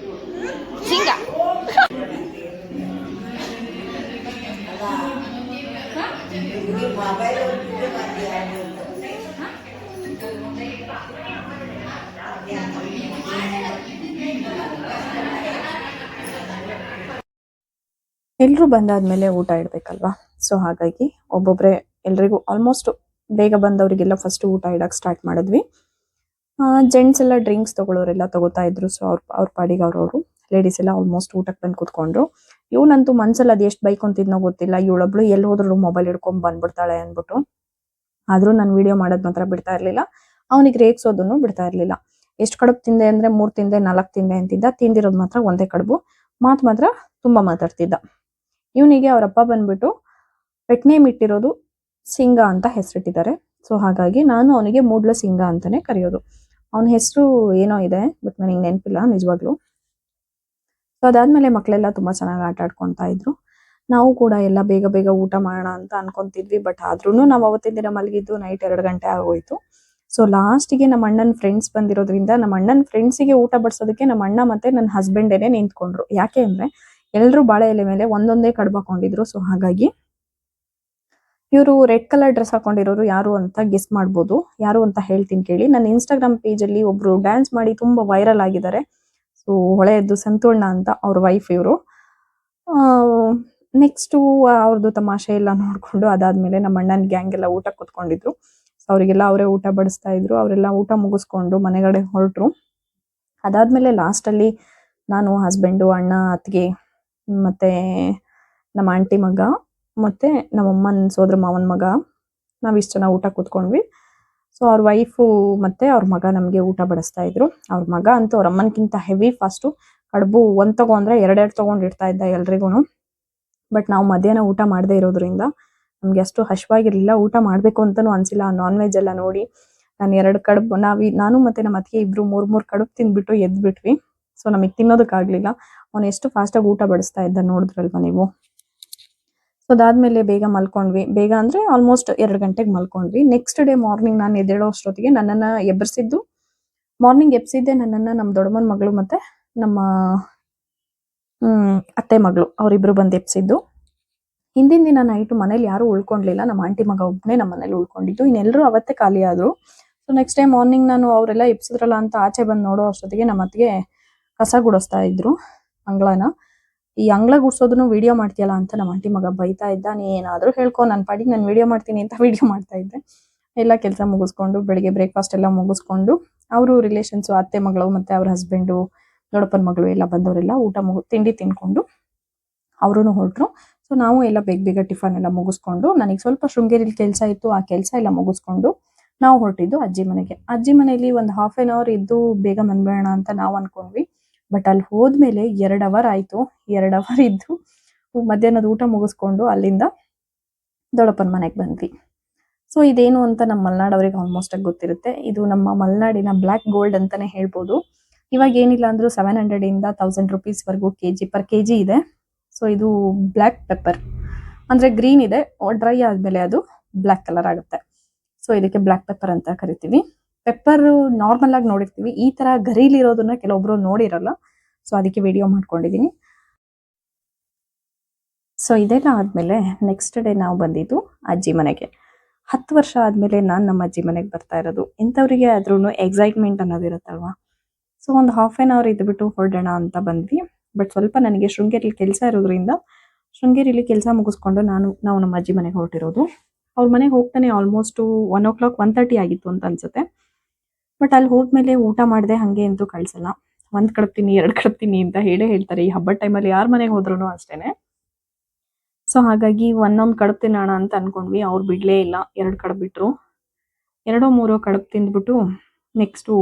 A: ಸಿಂಗ. ಎಲ್ರು ಬಂದಾದ್ಮೇಲೆ ಊಟ ಇಡ್ಬೇಕಲ್ವಾ. ಸೊ ಹಾಗಾಗಿ ಒಬ್ಬೊಬ್ರೆ ಎಲ್ರಿಗೂ ಆಲ್ಮೋಸ್ಟ್ ಬೇಗ ಬಂದವರಿಗೆಲ್ಲ ಫಸ್ಟ್ ಊಟ ಇಡಕ್ ಸ್ಟಾರ್ಟ್ ಮಾಡಿದ್ವಿ. ಜೆಂಟ್ಸ್ ಎಲ್ಲ ಡ್ರಿಂಕ್ಸ್ ತಗೊಳ್ಳೋರೆಲ್ಲ ತಗೋತಾ ಇದ್ರು. ಸೊ ಅವ್ರ ಪಾಡಿಗೆ ಅವ್ರವ್ರು. ಲೇಡೀಸ್ ಎಲ್ಲ ಆಲ್ಮೋಸ್ಟ್ ಊಟಕ್ಕೆ ಬಂದು ಕೂತ್ಕೊಂಡ್ರು. ಇವನಂತೂ ಮನ್ಸಲ್ಲಿ ಅದು ಎಷ್ಟು ಬೈಕೊಂತಿದ್ನೋ ಗೊತ್ತಿಲ್ಲ. ಇವಳೊಬ್ಳು ಎಲ್ಲಿ ಹೋದ್ರು ಮೊಬೈಲ್ ಹಿಡ್ಕೊಂಡ್ ಬಂದ್ಬಿಡ್ತಾಳೆ ಅನ್ಬಿಟ್ಟು. ಆದ್ರೂ ನಾನು ವಿಡಿಯೋ ಮಾಡೋದ್ ಮಾತ್ರ ಬಿಡ್ತಾ ಇರ್ಲಿಲ್ಲ. ಅವನಿಗೆ ರೇಗ್ಸೋದನ್ನು ಬಿಡ್ತಾ ಇರ್ಲಿಲ್ಲ. ಎಷ್ಟು ಕಡುಬು ತಿಂದೆ ಅಂದ್ರೆ 3 ತಿಂದೆ 4 ತಿಂದೆ ಅಂತಿದ್ದ. ತಿಂದಿರೋದು ಮಾತ್ರ ಒಂದೇ ಕಡುಬು. ಮಾತ್ರ ತುಂಬಾ ಮಾತಾಡ್ತಿದ್ದ. ಇವನಿಗೆ ಅವರಪ್ಪ ಬಂದ್ಬಿಟ್ಟು ಪೆಟ್ ನೇಮ್ ಇಟ್ಟಿರೋದು ಸಿಂಗ ಅಂತ ಹೆಸರಿಟ್ಟಿದ್ದಾರೆ. ಸೊ ಹಾಗಾಗಿ ನಾನು ಅವನಿಗೆ ಮೂಡ್ಲ ಸಿಂಗ ಅಂತಾನೆ ಕರೆಯೋದು. ಅವನ ಹೆಸರು ಏನೋ ಇದೆ, ಬಟ್ ನನಗೆ ನೆನಪಿಲ್ಲ ನಿಜವಾಗ್ಲು. ಸೊ ಅದಾದ್ಮೇಲೆ ಮಕ್ಕಳೆಲ್ಲ ತುಂಬಾ ಚೆನ್ನಾಗಿ ಆಟ ಆಡ್ಕೊಂತಾ ಇದ್ರು. ನಾವು ಕೂಡ ಎಲ್ಲ ಬೇಗ ಬೇಗ ಊಟ ಮಾಡೋಣ ಅಂತ ಅನ್ಕೊಂತಿದ್ವಿ. ಬಟ್ ಆದ್ರೂ ನಾವು ಅವತ್ತಿನ ದಿನ ಮಲಗಿದ್ದು ನೈಟ್ 2 ಗಂಟೆ ಆಗೋಯ್ತು. ಸೊ ಲಾಸ್ಟಿಗೆ ನಮ್ಮ ಅಣ್ಣನ ಫ್ರೆಂಡ್ಸ್ ಬಂದಿರೋದ್ರಿಂದ ನಮ್ಮ ಅಣ್ಣನ ಫ್ರೆಂಡ್ಸಿಗೆ ಊಟ ಬಡಿಸೋದಕ್ಕೆ ನಮ್ಮ ಅಣ್ಣ ಮತ್ತೆ ನನ್ನ ಹಸ್ಬೆಂಡೇನೆ ನಿಂತ್ಕೊಂಡ್ರು. ಯಾಕೆ ಅಂದ್ರೆ ಎಲ್ರು ಬಾಳೆ ಎಲೆ ಮೇಲೆ ಒಂದೊಂದೇ ಕಡುಬು ಹಾಕೊಂಡಿದ್ರು. ಸೊ ಹಾಗಾಗಿ ಇವರು ರೆಡ್ ಕಲರ್ ಡ್ರೆಸ್ ಹಾಕೊಂಡಿರೋರು ಯಾರು ಅಂತ ಗೆಸ್ ಮಾಡ್ಬೋದು. ಯಾರು ಅಂತ ಹೇಳ್ತೀನಿ ಕೇಳಿ. ನನ್ನ ಇನ್ಸ್ಟಾಗ್ರಾಮ್ ಪೇಜ್ ಅಲ್ಲಿ ಒಬ್ರು ಡ್ಯಾನ್ಸ್ ಮಾಡಿ ತುಂಬಾ ವೈರಲ್ ಆಗಿದ್ದಾರೆ. ಸೊ ಹೊಳೆಯದ್ದು ಸಂತೋಣ್ಣ ಅಂತ ಅವ್ರ ವೈಫ್ ಇವರು. ನೆಕ್ಸ್ಟ್ ಅವ್ರದ್ದು ತಮಾಷೆ ಎಲ್ಲ ನೋಡ್ಕೊಂಡು ಅದಾದ್ಮೇಲೆ ನಮ್ಮ ಅಣ್ಣನ ಗ್ಯಾಂಗ್ ಎಲ್ಲ ಊಟ ಕೂತ್ಕೊಂಡಿದ್ರು. ಅವರಿಗೆಲ್ಲ ಅವರೇ ಊಟ ಬಡಿಸ್ತಾ ಇದ್ರು. ಅವರೆಲ್ಲ ಊಟ ಮುಗಿಸ್ಕೊಂಡು ಮನೆಗಡೆ ಹೊರಟ್ರು. ಅದಾದ್ಮೇಲೆ ಲಾಸ್ಟ್ ಅಲ್ಲಿ ನಾನು, ಹಸ್ಬೆಂಡು, ಅಣ್ಣ, ಅತ್ತಿಗೆ ಮತ್ತೆ ನಮ್ಮ ಆಂಟಿ ಮಗ ಮತ್ತೆ ನಮ್ಮಮ್ಮನ ಸೋದರ ಮಾವನ ಮಗ, ನಾವಿಷ್ಟು ಜನ ಊಟ ಕೂತ್ಕೊಂಡ್ವಿ. ಸೊ ಅವ್ರ ವೈಫು ಮತ್ತೆ ಅವ್ರ ಮಗ ನಮ್ಗೆ ಊಟ ಬಡಿಸ್ತಾ ಇದ್ರು. ಅವ್ರ ಮಗ ಅಂತೂ ಅವ್ರ ಅಮ್ಮನ್ಕಿಂತ ಹೆವಿ ಫಾಸ್ಟು. ಕಡುಬು ಒಂದ್ ತಗೊಂಡ್ರೆ 2 ತಗೊಂಡ್ ಇಡ್ತಾ ಇದ್ದ ಎಲ್ರಿಗೂನು. ಬಟ್ ನಾವು ಮಧ್ಯಾಹ್ನ ಊಟ ಮಾಡದೇ ಇರೋದ್ರಿಂದ ನಮ್ಗೆ ಅಷ್ಟು ಹಶ್ವಾಗಿರ್ಲಿಲ್ಲ. ಊಟ ಮಾಡ್ಬೇಕು ಅಂತಾನು ಅನ್ಸಿಲ್ಲ. ನಾನ್ ವೆಜ್ ಎಲ್ಲ ನೋಡಿ ನಾನು 2 ಕಡುಬು ನಾನು ಮತ್ತೆ ನಮ್ಮ ಅತ್ತಿಗೆ ಇಬ್ರು 3 ಕಡುಬು ತಿಂದ್ಬಿಟ್ಟು ಎದ್ಬಿಟ್ವಿ. ಸೊ ನಮಗೆ ತಿನ್ನೋದಕ್ಕಾಗ್ಲಿಲ್ಲ. ಅವ್ನು ಎಷ್ಟು ಫಾಸ್ಟಾಗಿ ಊಟ ಬಡಿಸ್ತಾ ಇದ್ದ ನೋಡಿದ್ರಲ್ವಾ ನೀವು. ಸೊ ಅದಾದ್ಮೇಲೆ ಬೇಗ ಮಲ್ಕೊಂಡ್ವಿ. ಬೇಗ ಅಂದ್ರೆ ಆಲ್ಮೋಸ್ಟ್ 2 ಗಂಟೆಗೆ ಮಲ್ಕೊಂಡ್ವಿ. ನೆಕ್ಸ್ಟ್ ಡೇ ಮಾರ್ನಿಂಗ್ ನಾನು ಎದ್ದೇಳೋ ಅಷ್ಟೊತ್ತಿಗೆ ನನ್ನನ್ನ ಎಬ್ಬರಿಸಿದ್ದು, ಮಾರ್ನಿಂಗ್ ಎಬ್ಸಿದ್ದೆ ನನ್ನನ್ನ ನಮ್ಮ ದೊಡ್ಡಮ್ಮನ ಮಗಳು ಮತ್ತೆ ನಮ್ಮ ಅತ್ತೆ ಮಗಳು ಅವರಿಬ್ರು ಬಂದು ಎಬ್ಸಿದ್ದು. ಹಿಂದಿನ ದಿನ ನೈಟ್ ಮನೇಲಿ ಯಾರು ಉಳ್ಕೊಂಡ್ಲಿಲ್ಲ. ನಮ್ಮ ಆಂಟಿ ಮಗ ಒಬ್ಬನೇ ನಮ್ಮ ಮನೇಲಿ ಉಳ್ಕೊಂಡಿದ್ದು. ಇನ್ನೆಲ್ಲರೂ ಅವತ್ತೇ ಖಾಲಿ ಆದ್ರು. ಸೊ ನೆಕ್ಸ್ಟ್ ಡೇ ಮಾರ್ನಿಂಗ್ ನಾನು ಅವರೆಲ್ಲ ಎಬ್ಸಿದ್ರಲ್ಲ ಅಂತ ಆಚೆ ಬಂದು ನೋಡೋ ಅಷ್ಟೊತ್ತಿಗೆ ನಮ್ಮ ಅತ್ತಿಗೆ ಕಸ ಗುಡಿಸ್ತಾ ಇದ್ರು ಅಂಗಳನ. ಈ ಅಂಗಳ ಗುಡ್ಸೋದನ್ನು ವಿಡಿಯೋ ಮಾಡ್ತೀಯಲ್ಲ ಅಂತ ನಮ್ಮ ಆಂಟಿ ಮಗ ಬೈತಾ ಇದ್ದ. ನೀ ಏನಾದ್ರೂ ಹೇಳ್ಕೊ, ನನ್ನ ಪಾಡಿಗೆ ನಾನು ವಿಡಿಯೋ ಮಾಡ್ತೀನಿ ಅಂತ ವಿಡಿಯೋ ಮಾಡ್ತಾ ಇದ್ದೆ. ಎಲ್ಲ ಕೆಲಸ ಮುಗಿಸ್ಕೊಂಡು ಬೆಳಿಗ್ಗೆ ಬ್ರೇಕ್ಫಾಸ್ಟ್ ಎಲ್ಲ ಮುಗಿಸ್ಕೊಂಡು ಅವರು ರಿಲೇಷನ್ಸು, ಅತ್ತೆ ಮಗಳು ಮತ್ತೆ ಅವ್ರ ಹಸ್ಬೆಂಡು, ದೊಡ್ಡಪ್ಪನ ಮಗಳು ಎಲ್ಲ ಬಂದವರೆಲ್ಲ ಊಟ ತಿಂಡಿ ತಿನ್ಕೊಂಡು ಅವರು ಹೊರಟ್ರು. ಸೊ ನಾವು ಎಲ್ಲ ಬೇಗ ಬೇಗ ಟಿಫನ್ ಎಲ್ಲ ಮುಗಿಸ್ಕೊಂಡು, ನನಗೆ ಸ್ವಲ್ಪ ಶೃಂಗೇರಿಲಿ ಕೆಲಸ ಇತ್ತು, ಆ ಕೆಲಸ ಎಲ್ಲ ಮುಗಿಸ್ಕೊಂಡು ನಾವು ಹೊರಟಿದ್ದು ಅಜ್ಜಿ ಮನೆಗೆ. ಅಜ್ಜಿ ಮನೆಯಲ್ಲಿ ಒಂದು 1/2 hour ಇದ್ದು ಬೇಗ ಬಂದ್ಬೇಡ ಅಂತ ನಾವು ಅನ್ಕೊಂಡ್ವಿ. ಬಟ್ ಅಲ್ಲಿ ಹೋದ್ಮೇಲೆ 2 hour ಆಯ್ತು. 2 hour ಇದ್ದು ಮಧ್ಯಾಹ್ನದ ಊಟ ಮುಗಿಸ್ಕೊಂಡು ಅಲ್ಲಿಂದ ದೊಡ್ಡಪ್ಪನ ಮನೆಗೆ ಬಂದ್ವಿ. ಸೊ ಇದೇನು ಅಂತ ನಮ್ಮ ಮಲೆನಾಡವ್ರಿಗೆ ಆಲ್ಮೋಸ್ಟ್ ಆಗಿ ಗೊತ್ತಿರುತ್ತೆ. ಇದು ನಮ್ಮ ಮಲೆನಾಡಿನ ಬ್ಲ್ಯಾಕ್ ಗೋಲ್ಡ್ ಅಂತಾನೆ ಹೇಳ್ಬೋದು. ಇವಾಗ ಏನಿಲ್ಲ ಅಂದ್ರೂ 700 ಇಂದ 1000 ರುಪೀಸ್ವರೆಗೂ ಪರ್ ಕೆಜಿ ಇದೆ. ಸೊ ಇದು ಬ್ಲ್ಯಾಕ್ ಪೆಪ್ಪರ್ ಅಂದ್ರೆ ಗ್ರೀನ್ ಇದೆ, ಡ್ರೈ ಆದ್ಮೇಲೆ ಅದು ಬ್ಲ್ಯಾಕ್ ಕಲರ್ ಆಗುತ್ತೆ. ಸೊ ಇದಕ್ಕೆ ಬ್ಲ್ಯಾಕ್ ಪೆಪ್ಪರ್ ಅಂತ ಕರಿತೀವಿ. ಪೆಪ್ಪರ್ ನಾರ್ಮಲ್ ಆಗಿ ನೋಡಿರ್ತೀವಿ, ಈ ತರ ಗರೀಲಿರೋದನ್ನ ಕೆಲವೊಬ್ರು ನೋಡಿರಲ್ಲ. ಸೊ ಅದಕ್ಕೆ ವಿಡಿಯೋ ಮಾಡ್ಕೊಂಡಿದೀನಿ. ಸೊ ಇದೆಲ್ಲ ಆದ್ಮೇಲೆ ನೆಕ್ಸ್ಟ್ ಡೇ ನಾವು ಬಂದಿದ್ದು ಅಜ್ಜಿ ಮನೆಗೆ. 10 ವರ್ಷ ಆದ್ಮೇಲೆ ನಾನು ನಮ್ಮ ಅಜ್ಜಿ ಮನೆಗೆ ಬರ್ತಾ ಇರೋದು. ಎಂಥವ್ರಿಗೆ ಆದ್ರೂ ಎಕ್ಸೈಟ್ಮೆಂಟ್ ಅನ್ನೋದಿರುತ್ತಲ್ವಾ. ಸೊ ಒಂದು ಹಾಫ್ ಆನ್ ಅವರ್ ಇದ್ಬಿಟ್ಟು ಹೊರಡೋಣ ಅಂತ ಬಂದ್ವಿ. ಬಟ್ ಸ್ವಲ್ಪ ನನಗೆ ಶೃಂಗೇರಿಲಿ ಕೆಲಸ ಇರೋದ್ರಿಂದ ಶೃಂಗೇರಿಲಿ ಕೆಲಸ ಮುಗಿಸ್ಕೊಂಡು ನಾವು ನಮ್ಮ ಅಜ್ಜಿ ಮನೆಗೆ ಹೊರಟಿರೋದು. ಅವ್ರ ಮನೆಗೆ ಹೋಗ್ತಾನೆ ಆಲ್ಮೋಸ್ಟ್ 1 o'clock 1:30 ಆಗಿತ್ತು ಅಂತ ಅನ್ಸುತ್ತೆ. ಬಟ್ ಅಲ್ಲಿ ಹೋದ್ಮೇಲೆ ಊಟ ಮಾಡಿದೆ ಹಂಗೆ ಅಂತೂ ಕಳ್ಸಲ್ಲ. 1 ಕಡ್ತೀನಿ 2 ಕಡ್ತೀನಿ ಅಂತ ಹೇಳ್ತಾರೆ. ಈ ಹಬ್ಬದ ಟೈಮಲ್ಲಿ ಯಾರ ಮನೆಗೆ ಹೋದ್ರೂ ಅಷ್ಟೇನೆ. ಸೊ ಹಾಗಾಗಿ ಒಂದೊಂದು ಕಡುಬು ತಿನ್ನೋಣ ಅಂತ ಅನ್ಕೊಂಡ್ವಿ. ಅವ್ರು ಬಿಡ್ಲೇ ಇಲ್ಲ, 2 ಕಡುಬು ಬಿಟ್ರು. 2-3 ಕಡುಬು ತಿಂದ್ಬಿಟ್ಟು ನೆಕ್ಸ್ಟು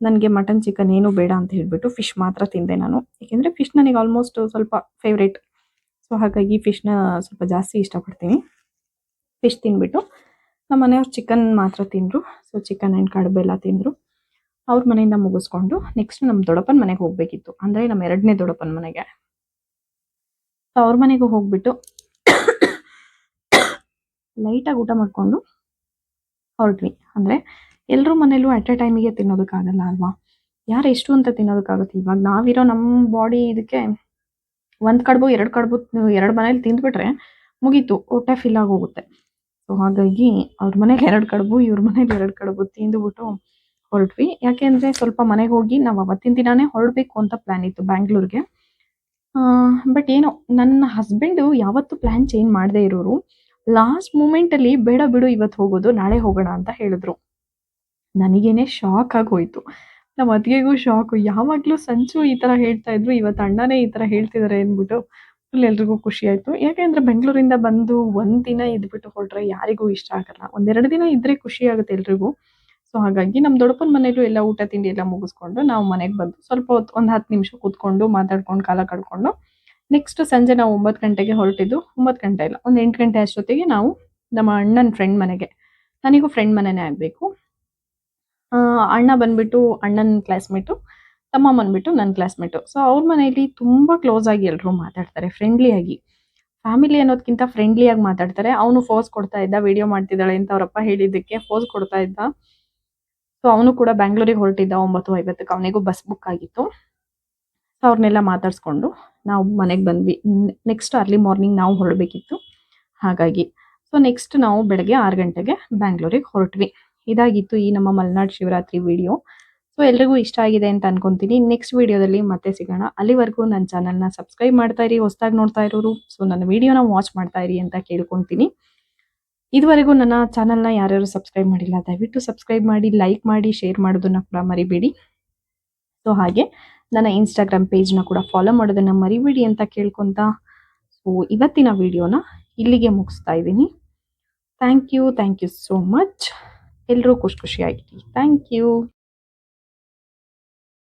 A: ನನಗೆ ಮಟನ್ ಚಿಕನ್ ಏನೂ ಬೇಡ ಅಂತ ಹೇಳ್ಬಿಟ್ಟು ಫಿಶ್ ಮಾತ್ರ ತಿಂದೆ ನಾನು. ಯಾಕೆಂದರೆ ಫಿಶ್ ನನಗೆ ಆಲ್ಮೋಸ್ಟ್ ಸ್ವಲ್ಪ ಫೇವ್ರೇಟ್. ಸೊ ಹಾಗಾಗಿ ಫಿಶ್ನ ಸ್ವಲ್ಪ ಜಾಸ್ತಿ ಇಷ್ಟಪಡ್ತೀನಿ. ಫಿಶ್ ತಿಂದ್ಬಿಟ್ಟು ನಮ್ಮ ಮನೆಯವ್ರು ಚಿಕನ್ ಮಾತ್ರ ತಿಂದರು. ಸೊ ಚಿಕನ್ ಆ್ಯಂಡ್ ಕಡುಬೆಲ್ಲ ತಿಂದರು. ಅವ್ರ ಮನೆಯಿಂದ ಮುಗಿಸ್ಕೊಂಡು ನೆಕ್ಸ್ಟ್ ನಮ್ಮ ದೊಡ್ಡಪ್ಪನ ಮನೆಗೆ ಹೋಗಬೇಕಿತ್ತು, ಅಂದರೆ ನಮ್ಮ 2ನೇ ದೊಡ್ಡಪ್ಪನ ಮನೆಗೆ. ಅವ್ರ ಮನೆಗೂ ಹೋಗ್ಬಿಟ್ಟು ಲೈಟಾಗಿ ಊಟ ಮಾಡಿಕೊಂಡು ಹೊರಟ್ವಿ. ಅಂದರೆ ಎಲ್ಲರೂ ಮನೇಲೂ ಅಟ್ ಎ ಟೈಮಿಗೆ ತಿನ್ನೋದಕ್ಕಾಗಲ್ಲ ಅಲ್ವಾ. ಯಾರು ಎಷ್ಟು ಅಂತ ತಿನ್ನೋದಕ್ಕಾಗುತ್ತೆ. ಇವಾಗ ನಾವಿರೋ ನಮ್ಮ ಬಾಡಿ ಇದಕ್ಕೆ 1 ಕಡುಬು 2 ಕಡುಬು 2 ಮನೇಲಿ ತಿಂದ್ಬಿಟ್ರೆ ಮುಗೀತು, ಹೊಟ್ಟೆ ಫಿಲ್ ಆಗೋಗುತ್ತೆ. ಸೊ ಹಾಗಾಗಿ ಅವ್ರ ಮನೇಲಿ 2 ಕಡುಬು ಇವ್ರ ಮನೇಲಿ 2 ಕಡುಬು ತಿಂದುಬಿಟ್ಟು ಹೊರಟ್ವಿ. ಯಾಕೆಂದರೆ ಸ್ವಲ್ಪ ಮನೆಗೆ ಹೋಗಿ ನಾವು ಅವತ್ತಿನ ದಿನಾನೇ ಹೊರಡಬೇಕು ಅಂತ ಪ್ಲ್ಯಾನ್ ಇತ್ತು ಬ್ಯಾಂಗ್ಳೂರ್ಗೆ. ಬಟ್ ಏನೋ ನನ್ನ ಹಸ್ಬೆಂಡು ಯಾವತ್ತೂ ಪ್ಲ್ಯಾನ್ ಚೇಂಜ್ ಮಾಡದೇ ಇರೋರು. ಲಾಸ್ಟ್ ಮೂಮೆಂಟಲ್ಲಿ ಬೇಡ ಬಿಡು ಇವತ್ತು ಹೋಗೋದು, ನಾಳೆ ಹೋಗೋಣ ಅಂತ ಹೇಳಿದ್ರು. ನನಗೇನೆ ಶಾಕ್ ಆಗೋಯ್ತು. ನಮ್ಮ ಅತ್ತಿಗೆಗೂ ಶಾಕು. ಯಾವಾಗಲೂ ಸಂಚು ಈ ಥರ ಹೇಳ್ತಾ ಇದ್ರು, ಇವತ್ತು ಅಣ್ಣನೇ ಈ ಥರ ಹೇಳ್ತಿದ್ದಾರೆ ಅಂದ್ಬಿಟ್ಟು ಫುಲ್ ಎಲ್ರಿಗೂ ಖುಷಿ ಆಯಿತು. ಯಾಕೆಂದರೆ ಬೆಂಗಳೂರಿಂದ ಬಂದು 1 ದಿನ ಇದ್ಬಿಟ್ಟು ಹೊರಟ್ರೆ ಯಾರಿಗೂ ಇಷ್ಟ ಆಗಲ್ಲ. 1-2 ದಿನ ಇದ್ದರೆ ಖುಷಿ ಆಗುತ್ತೆ ಎಲ್ರಿಗೂ. ಸೊ ಹಾಗಾಗಿ ನಮ್ಮ ದೊಡ್ಡಪ್ಪನ ಮನೇಲೂ ಎಲ್ಲ ಊಟ ತಿಂಡಿ ಎಲ್ಲ ಮುಗಿಸ್ಕೊಂಡು ನಾವು ಮನೆಗೆ ಬಂದು ಸ್ವಲ್ಪ ಹೊತ್ತು ಒಂದು 10 ನಿಮಿಷ ಕೂತ್ಕೊಂಡು ಮಾತಾಡ್ಕೊಂಡು ಕಾಲ ಕಳ್ಕೊಂಡು ನೆಕ್ಸ್ಟ್ ಸಂಜೆ ನಾವು 9 ಗಂಟೆಗೆ ಹೊರಟಿದ್ದು. 9 ಗಂಟೆ ಇಲ್ಲ, ಒಂದು 8 ಗಂಟೆ ಅಷ್ಟೊತ್ತಿಗೆ ನಾವು ನಮ್ಮ ಅಣ್ಣನ ಫ್ರೆಂಡ್ ಮನೆಗೆ. ನನಗೂ ಫ್ರೆಂಡ್ ಮನೆನೇ ಆಗಬೇಕು. ಅಣ್ಣ ಬಂದ್ಬಿಟ್ಟು ಅಣ್ಣನ ಕ್ಲಾಸ್ಮೇಟು, ತಮ್ಮ ಬಂದ್ಬಿಟ್ಟು ನನ್ನ ಕ್ಲಾಸ್ಮೇಟು. ಸೊ ಅವ್ರ ಮನೆಯಲ್ಲಿ ತುಂಬ ಕ್ಲೋಸ್ ಆಗಿ ಎಲ್ಲರೂ ಮಾತಾಡ್ತಾರೆ, ಫ್ರೆಂಡ್ಲಿಯಾಗಿ. ಫ್ಯಾಮಿಲಿ ಅನ್ನೋದಕ್ಕಿಂತ ಫ್ರೆಂಡ್ಲಿಯಾಗಿ ಮಾತಾಡ್ತಾರೆ. ಅವನು ಫೋರ್ಸ್ ಕೊಡ್ತಾ ಇದ್ದ, ವಿಡಿಯೋ ಮಾಡ್ತಿದ್ದಾಳೆ ಅಂತ ಅವರಪ್ಪ ಹೇಳಿದ್ದಕ್ಕೆ ಫೋರ್ಸ್ ಕೊಡ್ತಾ ಇದ್ದ. ಸೊ ಅವನು ಕೂಡ ಬ್ಯಾಂಗ್ಳೂರಿಗೆ ಹೊರಟಿದ್ದ 9:50ಕ್ಕೆ. ಅವನಿಗೂ ಬಸ್ ಬುಕ್ ಆಗಿತ್ತು. ಸೊ ಅವ್ರನ್ನೆಲ್ಲ ಮಾತಾಡಿಸ್ಕೊಂಡು ನಾವು ಮನೆಗೆ ಬಂದ್ವಿ. ನೆಕ್ಸ್ಟ್ ಅರ್ಲಿ ಮಾರ್ನಿಂಗ್ ನಾವು ಹೊರಡಬೇಕಿತ್ತು ಹಾಗಾಗಿ. ಸೊ ನೆಕ್ಸ್ಟ್ ನಾವು ಬೆಳಗ್ಗೆ 6 ಗಂಟೆಗೆ ಬ್ಯಾಂಗ್ಳೂರಿಗೆ ಹೊರಟ್ವಿ. ಇದಾಗಿತ್ತು ಈ ನಮ್ಮ ಮಲೆನಾಡು ಶಿವರಾತ್ರಿ ವಿಡಿಯೋ. ಸೊ ಎಲ್ರಿಗೂ ಇಷ್ಟ ಆಗಿದೆ ಅಂತ ಅನ್ಕೊಂತೀನಿ. ನೆಕ್ಸ್ಟ್ ವಿಡಿಯೋದಲ್ಲಿ ಮತ್ತೆ ಸಿಗೋಣ. ಅಲ್ಲಿವರೆಗೂ ನನ್ನ ಚಾನಲ್ನ ಸಬ್ಸ್ಕ್ರೈಬ್ ಮಾಡ್ತಾ ಇರಿ, ಹೊಸದಾಗಿ ನೋಡ್ತಾ ಇರೋರು. ಸೊ ನನ್ನ ವಿಡಿಯೋನ ವಾಚ್ ಮಾಡ್ತಾ ಇರಿ ಅಂತ ಕೇಳ್ಕೊತೀನಿ. ಇದುವರೆಗೂ ನನ್ನ ಚಾನಲ್ನ ಯಾರ್ಯಾರು ಸಬ್ಸ್ಕ್ರೈಬ್ ಮಾಡಿಲ್ಲ ದಯವಿಟ್ಟು ಸಬ್ಸ್ಕ್ರೈಬ್ ಮಾಡಿ, ಲೈಕ್ ಮಾಡಿ, ಶೇರ್ ಮಾಡೋದನ್ನ ಕೂಡ ಮರಿಬೇಡಿ. ಸೊ ಹಾಗೆ ನನ್ನ ಇನ್ಸ್ಟಾಗ್ರಾಮ್ ಪೇಜ್ನ ಕೂಡ ಫಾಲೋ ಮಾಡೋದನ್ನ ಮರಿಬೇಡಿ ಅಂತ ಕೇಳ್ಕೊತಾ ಸೊ ಇವತ್ತಿನ ವಿಡಿಯೋನ ಇಲ್ಲಿಗೆ ಮುಗಿಸ್ತಾ ಇದ್ದೀನಿ. Thank you so much. ಎಲ್ಲರೂ ಖುಷಿಯಾಗಿರಿ. Thank you.